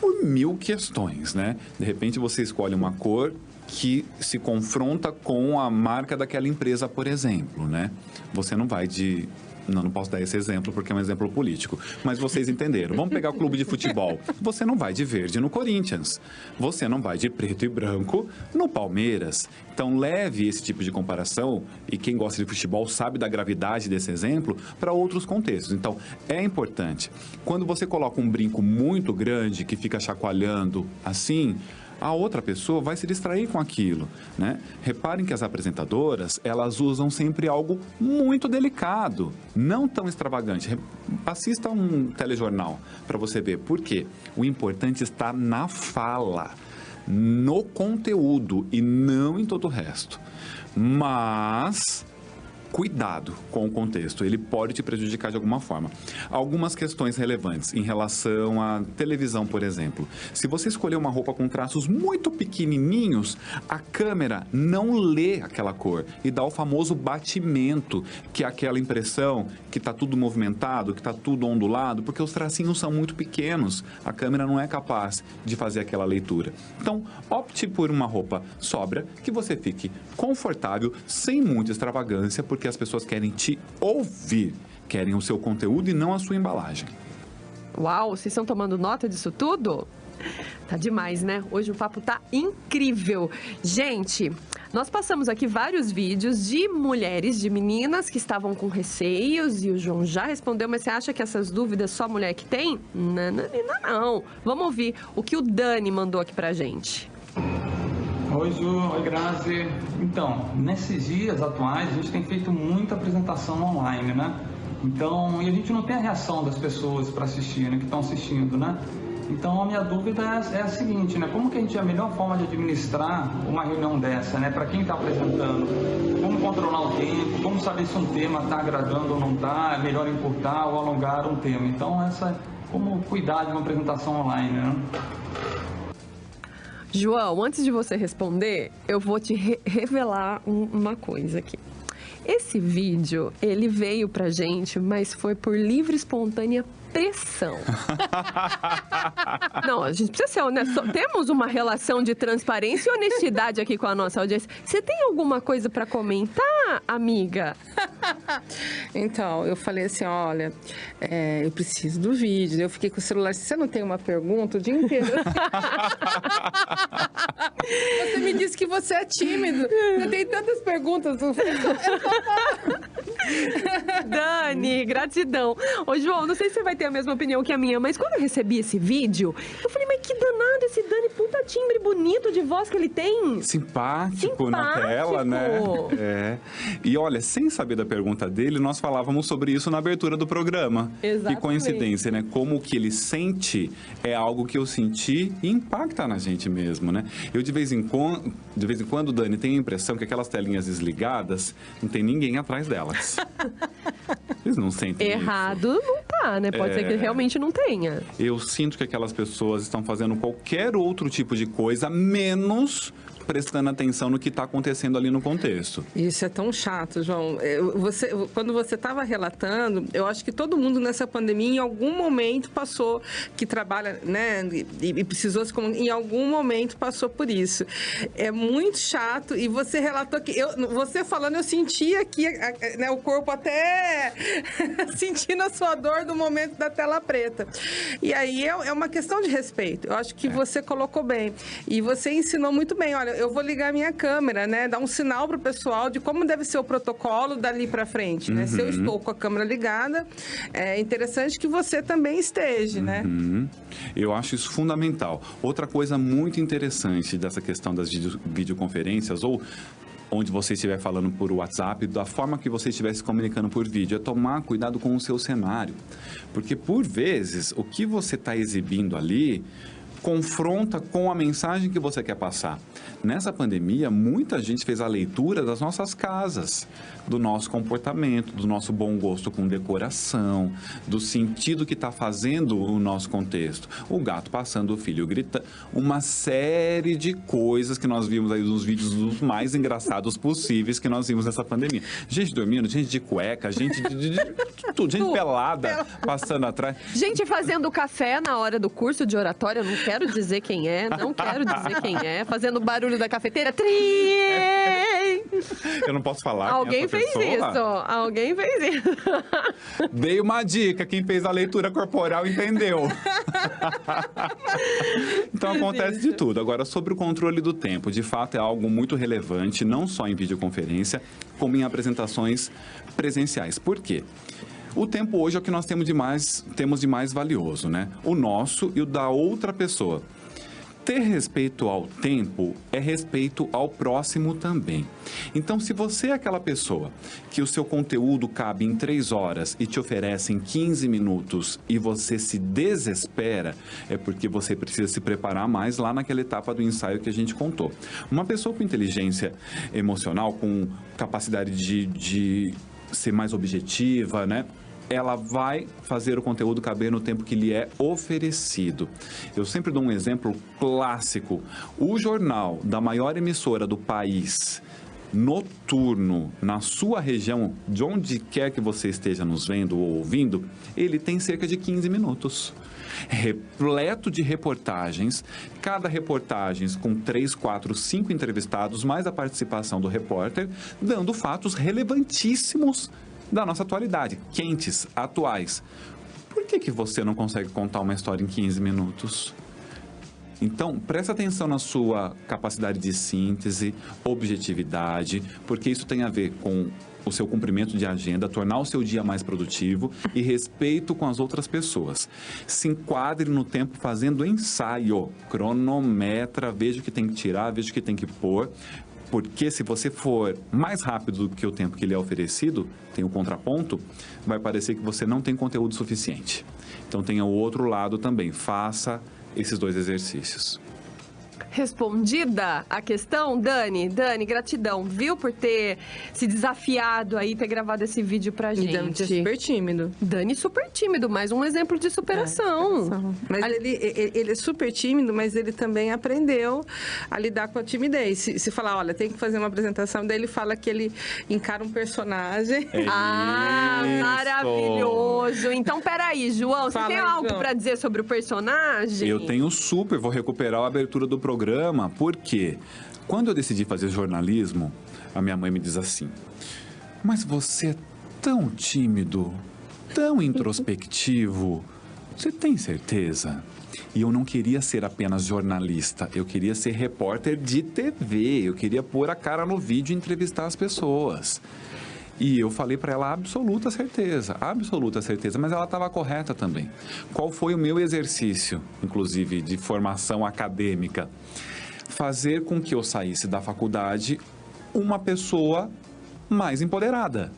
Por 1000 questões, né? De repente você escolhe uma cor que se confronta com a marca daquela empresa, por exemplo, né? Você não vai de... Não posso dar esse exemplo porque é um exemplo político. Mas vocês entenderam. Vamos pegar o clube de futebol. Você não vai de verde no Corinthians. Você não vai de preto e branco no Palmeiras. Então, leve esse tipo de comparação, e quem gosta de futebol sabe da gravidade desse exemplo, para outros contextos. Então, é importante. Quando você coloca um brinco muito grande que fica chacoalhando assim, a outra pessoa vai se distrair com aquilo, né? Reparem que as apresentadoras, elas usam sempre algo muito delicado, não tão extravagante. Assista um telejornal para você ver. Por quê? O importante está na fala, no conteúdo e não em todo o resto. Mas... cuidado com o contexto, ele pode te prejudicar de alguma forma. Algumas questões relevantes em relação à televisão, por exemplo. Se você escolher uma roupa com traços muito pequenininhos, a câmera não lê aquela cor e dá o famoso batimento, que é aquela impressão que está tudo movimentado, que está tudo ondulado, porque os tracinhos são muito pequenos. A câmera não é capaz de fazer aquela leitura. Então, opte por uma roupa sóbria, que você fique confortável, sem muita extravagância, porque as pessoas querem te ouvir, querem o seu conteúdo e não a sua embalagem. Uau, vocês estão tomando nota disso tudo? Tá demais, né? Hoje o papo tá incrível. Gente, nós passamos aqui vários vídeos de mulheres, de meninas que estavam com receios, e o João já respondeu, mas você acha que essas dúvidas só mulher que tem? Não. Vamos ouvir o que o Dani mandou aqui pra gente. Oi, Ju. Oi, Grazi. Então, nesses dias atuais, a gente tem feito muita apresentação online, né? Então, e a gente não tem a reação das pessoas para assistir, né, que estão assistindo, né? Então, a minha dúvida é a seguinte, né? Como que a gente, a melhor forma de administrar uma reunião dessa, né? Para quem está apresentando, como controlar o tempo, como saber se um tema está agradando ou não está, é melhor encurtar ou alongar um tema. Então, como cuidar de uma apresentação online, né? João, antes de você responder, eu vou te revelar uma coisa aqui. Esse vídeo, ele veio pra gente, mas foi por livre e espontânea pressão. Não, a gente precisa ser honesto. Temos uma relação de transparência e honestidade aqui com a nossa audiência. Você tem alguma coisa para comentar, amiga? Então, eu falei assim, olha, eu preciso do vídeo. Eu fiquei com o celular, se você não tem uma pergunta o dia inteiro. Você me disse que você é tímido. Você tem tantas perguntas. Dani, gratidão. Ô, João, não sei se você vai ter a mesma opinião que a minha, mas quando eu recebi esse vídeo, eu falei, mas que danado esse Dani, puta timbre bonito de voz que ele tem. Simpático na tela, né? É. E olha, sem saber da pergunta dele, nós falávamos sobre isso na abertura do programa. Exatamente. Que coincidência, né? Como o que ele sente é algo que eu senti e impacta na gente mesmo, né? Eu, de vez em quando, Dani, tenho a impressão que aquelas telinhas desligadas, não tem ninguém atrás delas. Eles não sentem errado isso. Não tá, né? Pode ser que realmente não tenha. Eu sinto que aquelas pessoas estão fazendo qualquer outro tipo de coisa, menos prestando atenção no que está acontecendo ali no contexto. Isso é tão chato, João. Quando você estava relatando, eu acho que todo mundo nessa pandemia, em algum momento passou, que trabalha, né, e precisou se comunicar, em algum momento passou por isso. É muito chato, e você relatou que, você falando, eu sentia aqui, né, o corpo até sentindo a sua dor do momento da tela preta. E aí é uma questão de respeito. Eu acho que você colocou bem. E você ensinou muito bem. Olha, eu vou ligar a minha câmera, né? Dar um sinal pro pessoal de como deve ser o protocolo dali para frente, né? Se eu estou com a câmera ligada, é interessante que você também esteja, né? Eu acho isso fundamental. Outra coisa muito interessante dessa questão das videoconferências, ou onde você estiver falando por WhatsApp, da forma que você estiver se comunicando por vídeo, é tomar cuidado com o seu cenário. Porque, por vezes, o que você está exibindo ali confronta com a mensagem que você quer passar. Nessa pandemia, muita gente fez a leitura das nossas casas, do nosso comportamento, do nosso bom gosto com decoração, do sentido que está fazendo o nosso contexto. O gato passando, o filho gritando, uma série de coisas que nós vimos aí nos vídeos dos mais engraçados possíveis que nós vimos nessa pandemia. Gente dormindo, gente de cueca, gente de tudo, gente pelada, passando atrás. Gente fazendo café na hora do curso de oratória, eu não quero dizer quem é, não quero dizer quem é, fazendo barulho da cafeteira. Tri! Eu não posso falar. Alguém fez pessoa. isso, alguém fez isso. Dei uma dica, quem fez a leitura corporal entendeu. Então acontece de tudo. Agora, sobre o controle do tempo, de fato é algo muito relevante, não só em videoconferência, como em apresentações presenciais. Por quê? O tempo hoje é o que nós temos de mais valioso, né? O nosso e o da outra pessoa. Ter respeito ao tempo é respeito ao próximo também. Então, se você é aquela pessoa que o seu conteúdo cabe em 3 horas e te oferecem 15 minutos e você se desespera, é porque você precisa se preparar mais lá naquela etapa do ensaio que a gente contou. Uma pessoa com inteligência emocional, com capacidade de ser mais objetiva, né? Ela vai fazer o conteúdo caber no tempo que lhe é oferecido. Eu sempre dou um exemplo clássico. O jornal da maior emissora do país, noturno, na sua região, de onde quer que você esteja nos vendo ou ouvindo, ele tem cerca de 15 minutos. Repleto de reportagens, cada reportagem com 3, 4, 5 entrevistados, mais a participação do repórter, dando fatos relevantíssimos da nossa atualidade, quentes, atuais. Por que você não consegue contar uma história em 15 minutos? Então, presta atenção na sua capacidade de síntese, objetividade, porque isso tem a ver com o seu cumprimento de agenda, tornar o seu dia mais produtivo e respeito com as outras pessoas. Se enquadre no tempo fazendo ensaio, cronometra, veja o que tem que tirar, veja o que tem que pôr, porque se você for mais rápido do que o tempo que lhe é oferecido, tem um contraponto, vai parecer que você não tem conteúdo suficiente. Então tenha o outro lado também, faça esses 2 exercícios. Respondida a questão, Dani? Dani, gratidão, viu, por ter se desafiado aí, ter gravado esse vídeo pra gente. Dani é super tímido. Dani super tímido, mais um exemplo de superação. Mas ele é super tímido, mas ele também aprendeu a lidar com a timidez. Se falar, olha, tem que fazer uma apresentação, daí ele fala que ele encara um personagem. Maravilhoso. Então, peraí, João, você tem algo João, pra dizer sobre o personagem? Eu tenho super, vou recuperar a abertura do programa, porque quando eu decidi fazer jornalismo, a minha mãe me diz assim: mas você é tão tímido, tão introspectivo, você tem certeza? E eu não queria ser apenas jornalista, eu queria ser repórter de TV, eu queria pôr a cara no vídeo e entrevistar as pessoas. E eu falei para ela absoluta certeza, mas ela estava correta também. Qual foi o meu exercício, inclusive de formação acadêmica? Fazer com que eu saísse da faculdade uma pessoa mais empoderada.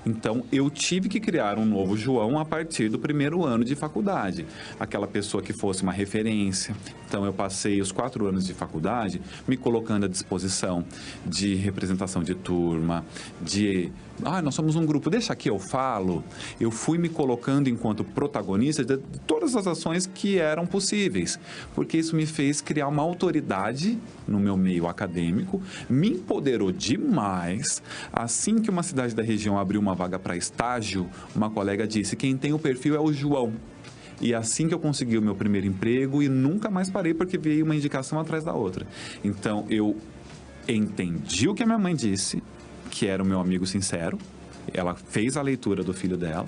Então, eu tive que criar um novo João a partir do 1º ano de faculdade. Aquela pessoa que fosse uma referência. Então, eu passei os 4 anos de faculdade me colocando à disposição de representação de turma, nós somos um grupo, deixa que eu falo. Eu fui me colocando enquanto protagonista de todas as ações que eram possíveis, porque isso me fez criar uma autoridade no meu meio acadêmico, me empoderou demais. Assim que uma cidade da região abriu uma vaga para estágio, uma colega disse: quem tem o perfil é o João. E assim que eu consegui o meu primeiro emprego e nunca mais parei, porque veio uma indicação atrás da outra. Então, eu entendi o que a minha mãe disse, que era o meu amigo sincero. Ela fez a leitura do filho dela.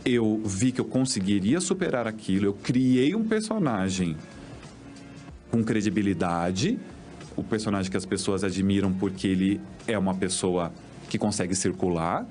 Eu vi que eu conseguiria superar aquilo. Eu criei um personagem com credibilidade, o personagem que as pessoas admiram porque ele é uma pessoa que consegue circular,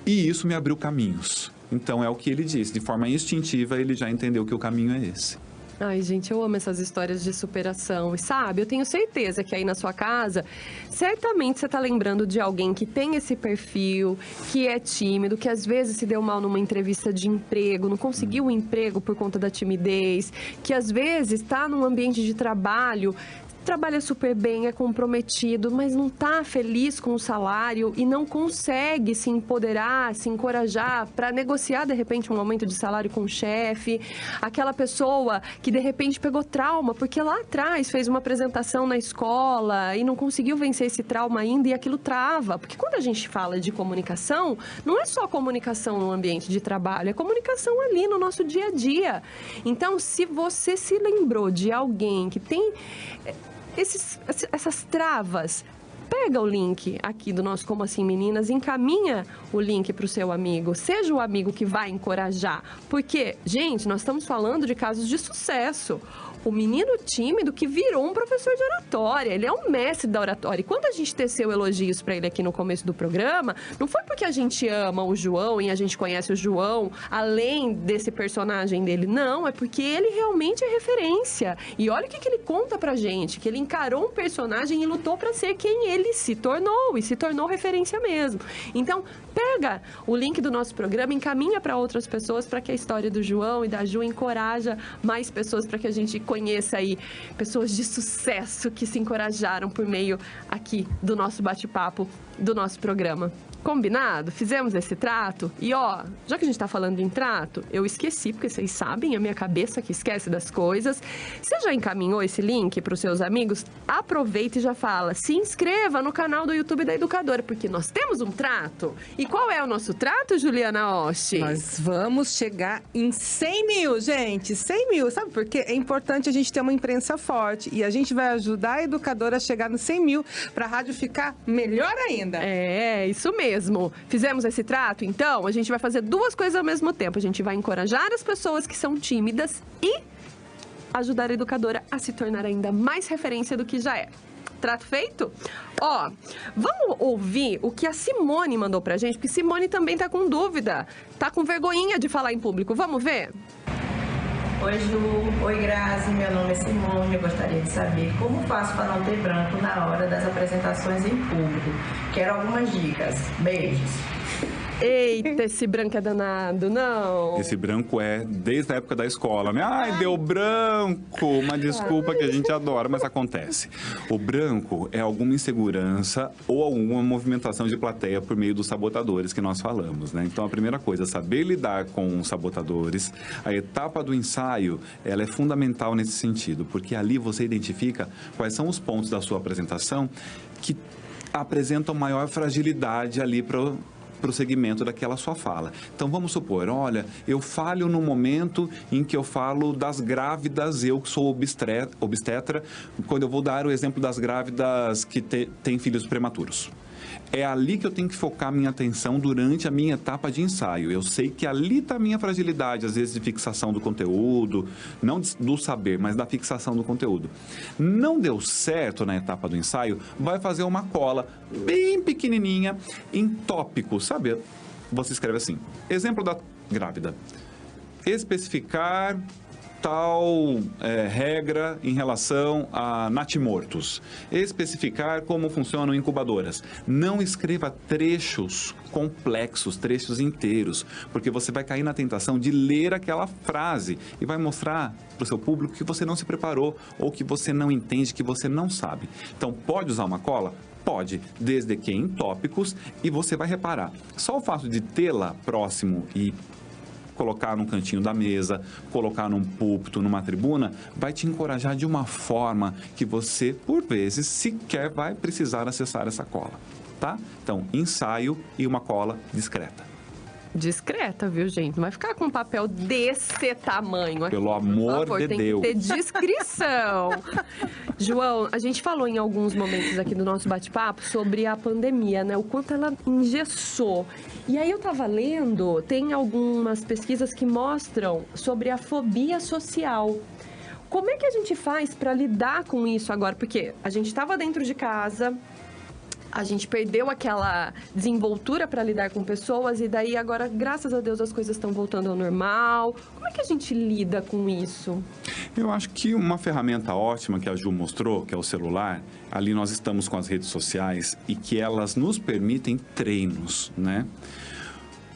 e isso me abriu caminhos. Então, é o que ele disse. De forma instintiva, ele já entendeu que o caminho é esse. Ai, gente, eu amo essas histórias de superação. E sabe, eu tenho certeza que aí na sua casa, certamente você tá lembrando de alguém que tem esse perfil, que é tímido, que às vezes se deu mal numa entrevista de emprego, não conseguiu um emprego por conta da timidez, que às vezes está num ambiente de trabalho, trabalha super bem, é comprometido, mas não está feliz com o salário e não consegue se empoderar, se encorajar para negociar, de repente, um aumento de salário com o chefe. Aquela pessoa que, de repente, pegou trauma porque lá atrás fez uma apresentação na escola e não conseguiu vencer esse trauma ainda e aquilo trava. Porque quando a gente fala de comunicação, não é só comunicação no ambiente de trabalho, é comunicação ali no nosso dia a dia. Então, se você se lembrou de alguém que tem essas travas, pega o link aqui do nosso Como Assim Meninas, encaminha o link para o seu amigo, seja o amigo que vai encorajar, porque, gente, nós estamos falando de casos de sucesso. O menino tímido que virou um professor de oratória, ele é um mestre da oratória. E quando a gente teceu elogios para ele aqui no começo do programa, não foi porque a gente ama o João e a gente conhece o João além desse personagem dele, não, é porque ele realmente é referência. E olha o que ele conta pra gente, que ele encarou um personagem e lutou para ser quem ele se tornou, e se tornou referência mesmo. Então, pega o link do nosso programa, encaminha para outras pessoas para que a história do João e da Ju encoraja mais pessoas, para que a gente conheça aí pessoas de sucesso que se encorajaram por meio aqui do nosso bate-papo, do nosso programa. Combinado? Fizemos esse trato? E ó, já que a gente tá falando em trato, eu esqueci, porque vocês sabem, a minha cabeça que esquece das coisas. Você já encaminhou esse link para os seus amigos? Aproveita e já fala, se inscreva no canal do YouTube da Educadora, porque nós temos um trato. E qual é o nosso trato, Juliana Osti? Nós vamos chegar em 100 mil, gente. 100 mil. Sabe por quê? É importante a gente ter uma imprensa forte. E a gente vai ajudar a Educadora a chegar nos 100 mil para a rádio ficar melhor ainda. É, isso mesmo. Fizemos esse trato, então a gente vai fazer duas coisas ao mesmo tempo. A gente vai encorajar as pessoas que são tímidas e ajudar a Educadora a se tornar ainda mais referência do que já é. Trato feito? Ó, vamos ouvir o que a Simone mandou pra gente, porque Simone também tá com dúvida, tá com vergonhinha de falar em público. Vamos ver? Oi, Ju. Oi, Grazi. Meu nome é Simone. Eu gostaria de saber como faço para não ter branco na hora das apresentações em público. Quero algumas dicas. Beijos. Eita, esse branco é danado, não? Esse branco é desde a época da escola, né? Ai, deu branco! Uma desculpa que a gente adora, mas acontece. O branco é alguma insegurança ou alguma movimentação de plateia por meio dos sabotadores que nós falamos, né? Então, a primeira coisa, saber lidar com os sabotadores. A etapa do ensaio, ela é fundamental nesse sentido, porque ali você identifica quais são os pontos da sua apresentação que apresentam maior fragilidade ali para o segmento daquela sua fala. Então, vamos supor, olha, eu falho no momento em que eu falo das grávidas, eu que sou obstetra, quando eu vou dar o exemplo das grávidas que têm filhos prematuros. É ali que eu tenho que focar a minha atenção durante a minha etapa de ensaio. Eu sei que ali está a minha fragilidade, às vezes de fixação do conteúdo, não do saber, mas da fixação do conteúdo. Não deu certo na etapa do ensaio, vai fazer uma cola bem pequenininha em tópicos, sabe? Você escreve assim, exemplo da grávida. Especificar tal regra em relação a natimortos. Especificar como funcionam incubadoras. Não escreva trechos complexos, trechos inteiros, porque você vai cair na tentação de ler aquela frase e vai mostrar para o seu público que você não se preparou ou que você não entende, que você não sabe. Então, pode usar uma cola? Pode, desde que em tópicos, e você vai reparar. Só o fato de tê-la próximo e colocar num cantinho da mesa, colocar num púlpito, numa tribuna, vai te encorajar de uma forma que você, por vezes, sequer vai precisar acessar essa cola, tá? Então, ensaio e uma cola discreta. Discreta, viu, gente? Não vai ficar com um papel desse tamanho aqui. Pelo amor de Deus. Tem que ter discrição. João, a gente falou em alguns momentos aqui do nosso bate-papo sobre a pandemia, né? O quanto ela engessou. E aí eu tava lendo, tem algumas pesquisas que mostram sobre a fobia social. Como é que a gente faz para lidar com isso agora? Porque a gente estava dentro de casa, a gente perdeu aquela desenvoltura para lidar com pessoas e daí agora, graças a Deus, as coisas estão voltando ao normal. Como é que a gente lida com isso? Eu acho que uma ferramenta ótima que a Ju mostrou, que é o celular, ali nós estamos com as redes sociais e que elas nos permitem treinos, né?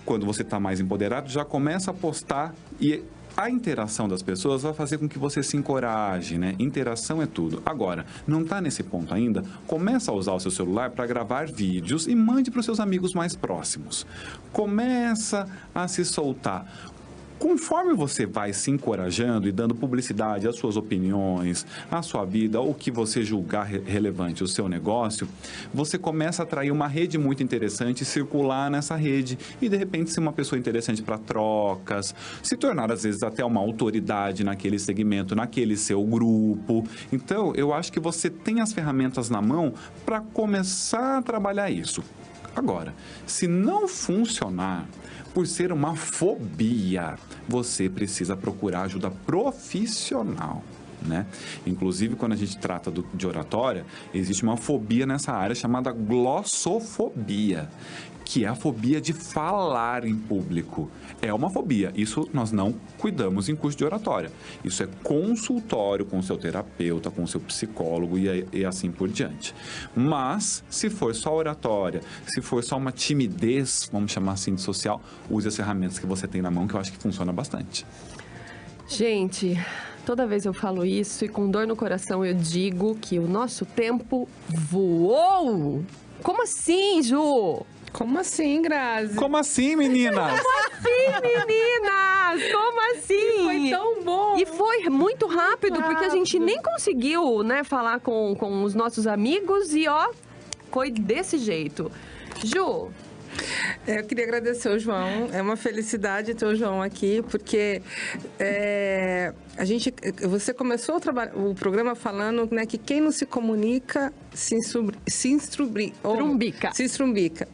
Quando você está mais empoderado, já começa a postar e a interação das pessoas vai fazer com que você se encoraje, né? Interação é tudo. Agora, não está nesse ponto ainda? Começa a usar o seu celular para gravar vídeos e mande para os seus amigos mais próximos. Começa a se soltar. Conforme você vai se encorajando e dando publicidade às suas opiniões, à sua vida, ou o que você julgar relevante, o seu negócio, você começa a atrair uma rede muito interessante e circular nessa rede. E, de repente, ser uma pessoa interessante para trocas, se tornar, às vezes, até uma autoridade naquele segmento, naquele seu grupo. Então, eu acho que você tem as ferramentas na mão para começar a trabalhar isso. Agora, se não funcionar, por ser uma fobia, você precisa procurar ajuda profissional, né? Inclusive, quando a gente trata de oratória, existe uma fobia nessa área chamada glossofobia, que é a fobia de falar em público. É uma fobia. Isso nós não cuidamos em curso de oratória. Isso é consultório com o seu terapeuta, com o seu psicólogo e assim por diante. Mas, se for só oratória, se for só uma timidez, vamos chamar assim de social, use as ferramentas que você tem na mão, que eu acho que funciona bastante. Gente, toda vez eu falo isso e com dor no coração eu digo que o nosso tempo voou. Como assim, Ju? Como assim, Grazi? Como assim, meninas? Sim, meninas! Como assim? Foi tão bom! E foi muito rápido, porque a gente nem conseguiu, né, falar com os nossos amigos e, ó, foi desse jeito. Ju... Eu queria agradecer o João. É uma felicidade ter o João aqui, porque você começou o programa falando, né, que quem não se comunica se estrumbica.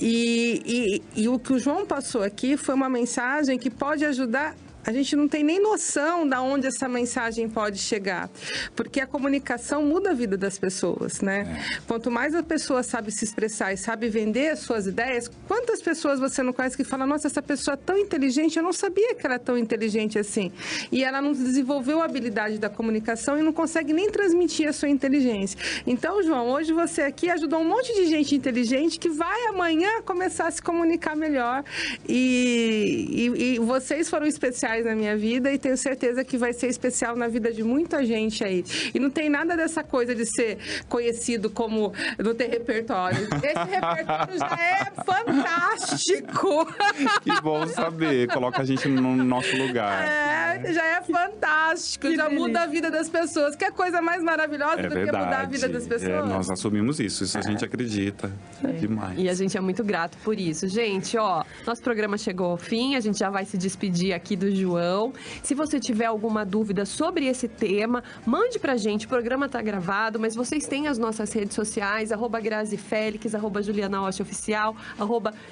E o que o João passou aqui foi uma mensagem que pode ajudar. A gente não tem nem noção de onde essa mensagem pode chegar, porque a comunicação muda a vida das pessoas, né? Quanto mais a pessoa sabe se expressar e sabe vender as suas ideias, quantas pessoas você não conhece que falam, nossa, essa pessoa é tão inteligente, eu não sabia que era tão inteligente assim. E ela não desenvolveu a habilidade da comunicação e não consegue nem transmitir a sua inteligência. Então, João, hoje você aqui ajudou um monte de gente inteligente que vai amanhã começar a se comunicar melhor. E vocês foram especiais na minha vida e tenho certeza que vai ser especial na vida de muita gente aí. E não tem nada dessa coisa de ser conhecido como não ter repertório. Esse repertório já é fantástico. Que bom saber. Coloca a gente no nosso lugar. Já é fantástico. Que já delícia. Muda a vida das pessoas. Que coisa mais maravilhosa do que mudar a vida das pessoas. Nós assumimos isso. Isso a gente acredita. Demais. E a gente é muito grato por isso. Gente, ó, nosso programa chegou ao fim. A gente já vai se despedir aqui do João. Se você tiver alguma dúvida sobre esse tema, mande pra gente. O programa tá gravado, mas vocês têm as nossas redes sociais, @GraziFélix, @JulianaOstiOficial,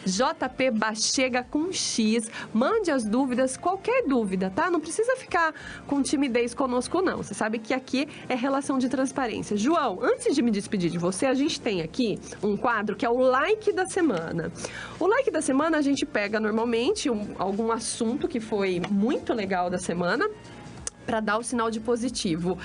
@JPBachega com X. Mande as dúvidas, qualquer dúvida, tá? Não precisa ficar com timidez conosco, não. Você sabe que aqui é relação de transparência. João, antes de me despedir de você, a gente tem aqui um quadro que é o like da semana. O like da semana a gente pega normalmente algum assunto que foi muito legal da semana para dar o sinal de positivo.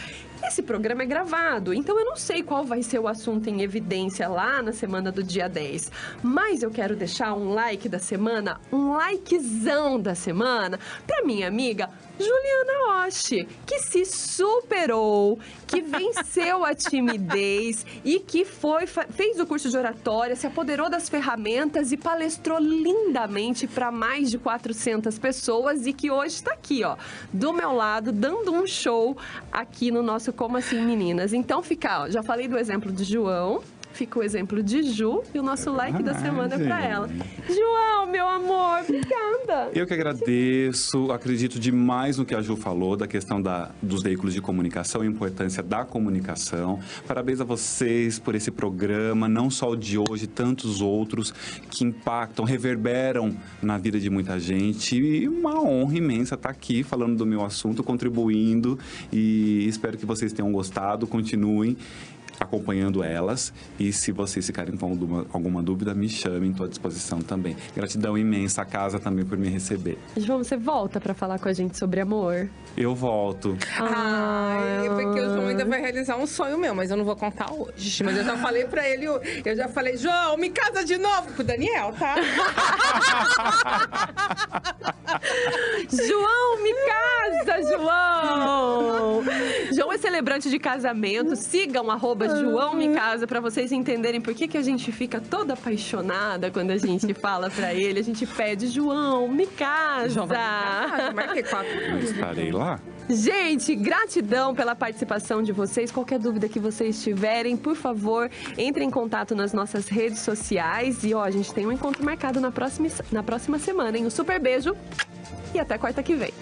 Esse programa é gravado, então eu não sei qual vai ser o assunto em evidência lá na semana do dia 10. Mas eu quero deixar um like da semana, um likezão da semana, para minha amiga Juliana Osti, que se superou, que venceu a timidez e que fez o curso de oratória, se apoderou das ferramentas e palestrou lindamente para mais de 400 pessoas e que hoje está aqui, ó, do meu lado, dando um show aqui no nosso Como Assim Meninas. Então fica, ó, já falei do exemplo de João, fica o exemplo de Ju e o nosso like da semana é pra gente. ela. João, meu amor, obrigada. Eu que agradeço, acredito demais no que a Ju falou, da questão dos veículos de comunicação, a importância da comunicação. Parabéns a vocês por esse programa, não só o de hoje, tantos outros que impactam, reverberam na vida de muita gente. E uma honra imensa estar aqui falando do meu assunto, contribuindo, e espero que vocês tenham gostado, continuem acompanhando elas, e se vocês ficarem com alguma dúvida, me chamem, estou à disposição também. Gratidão imensa à casa também por me receber. João, você volta pra falar com a gente sobre amor? Eu volto. Porque o João ainda vai realizar um sonho meu, mas eu não vou contar hoje. Mas eu já falei pra ele, eu já falei, João, me casa de novo com o Daniel, tá? João, me casa, João! João é celebrante de casamento. Sigam @João me casa pra vocês entenderem por que a gente fica toda apaixonada quando a gente fala pra ele. A gente pede, João, me casa. João vai me casar, marquei 4 anos. Estarei lá. Gente, gratidão pela participação de vocês. Qualquer dúvida que vocês tiverem, por favor, entrem em contato nas nossas redes sociais. E, ó, a gente tem um encontro marcado na próxima semana, hein? Um super beijo e até quarta que vem.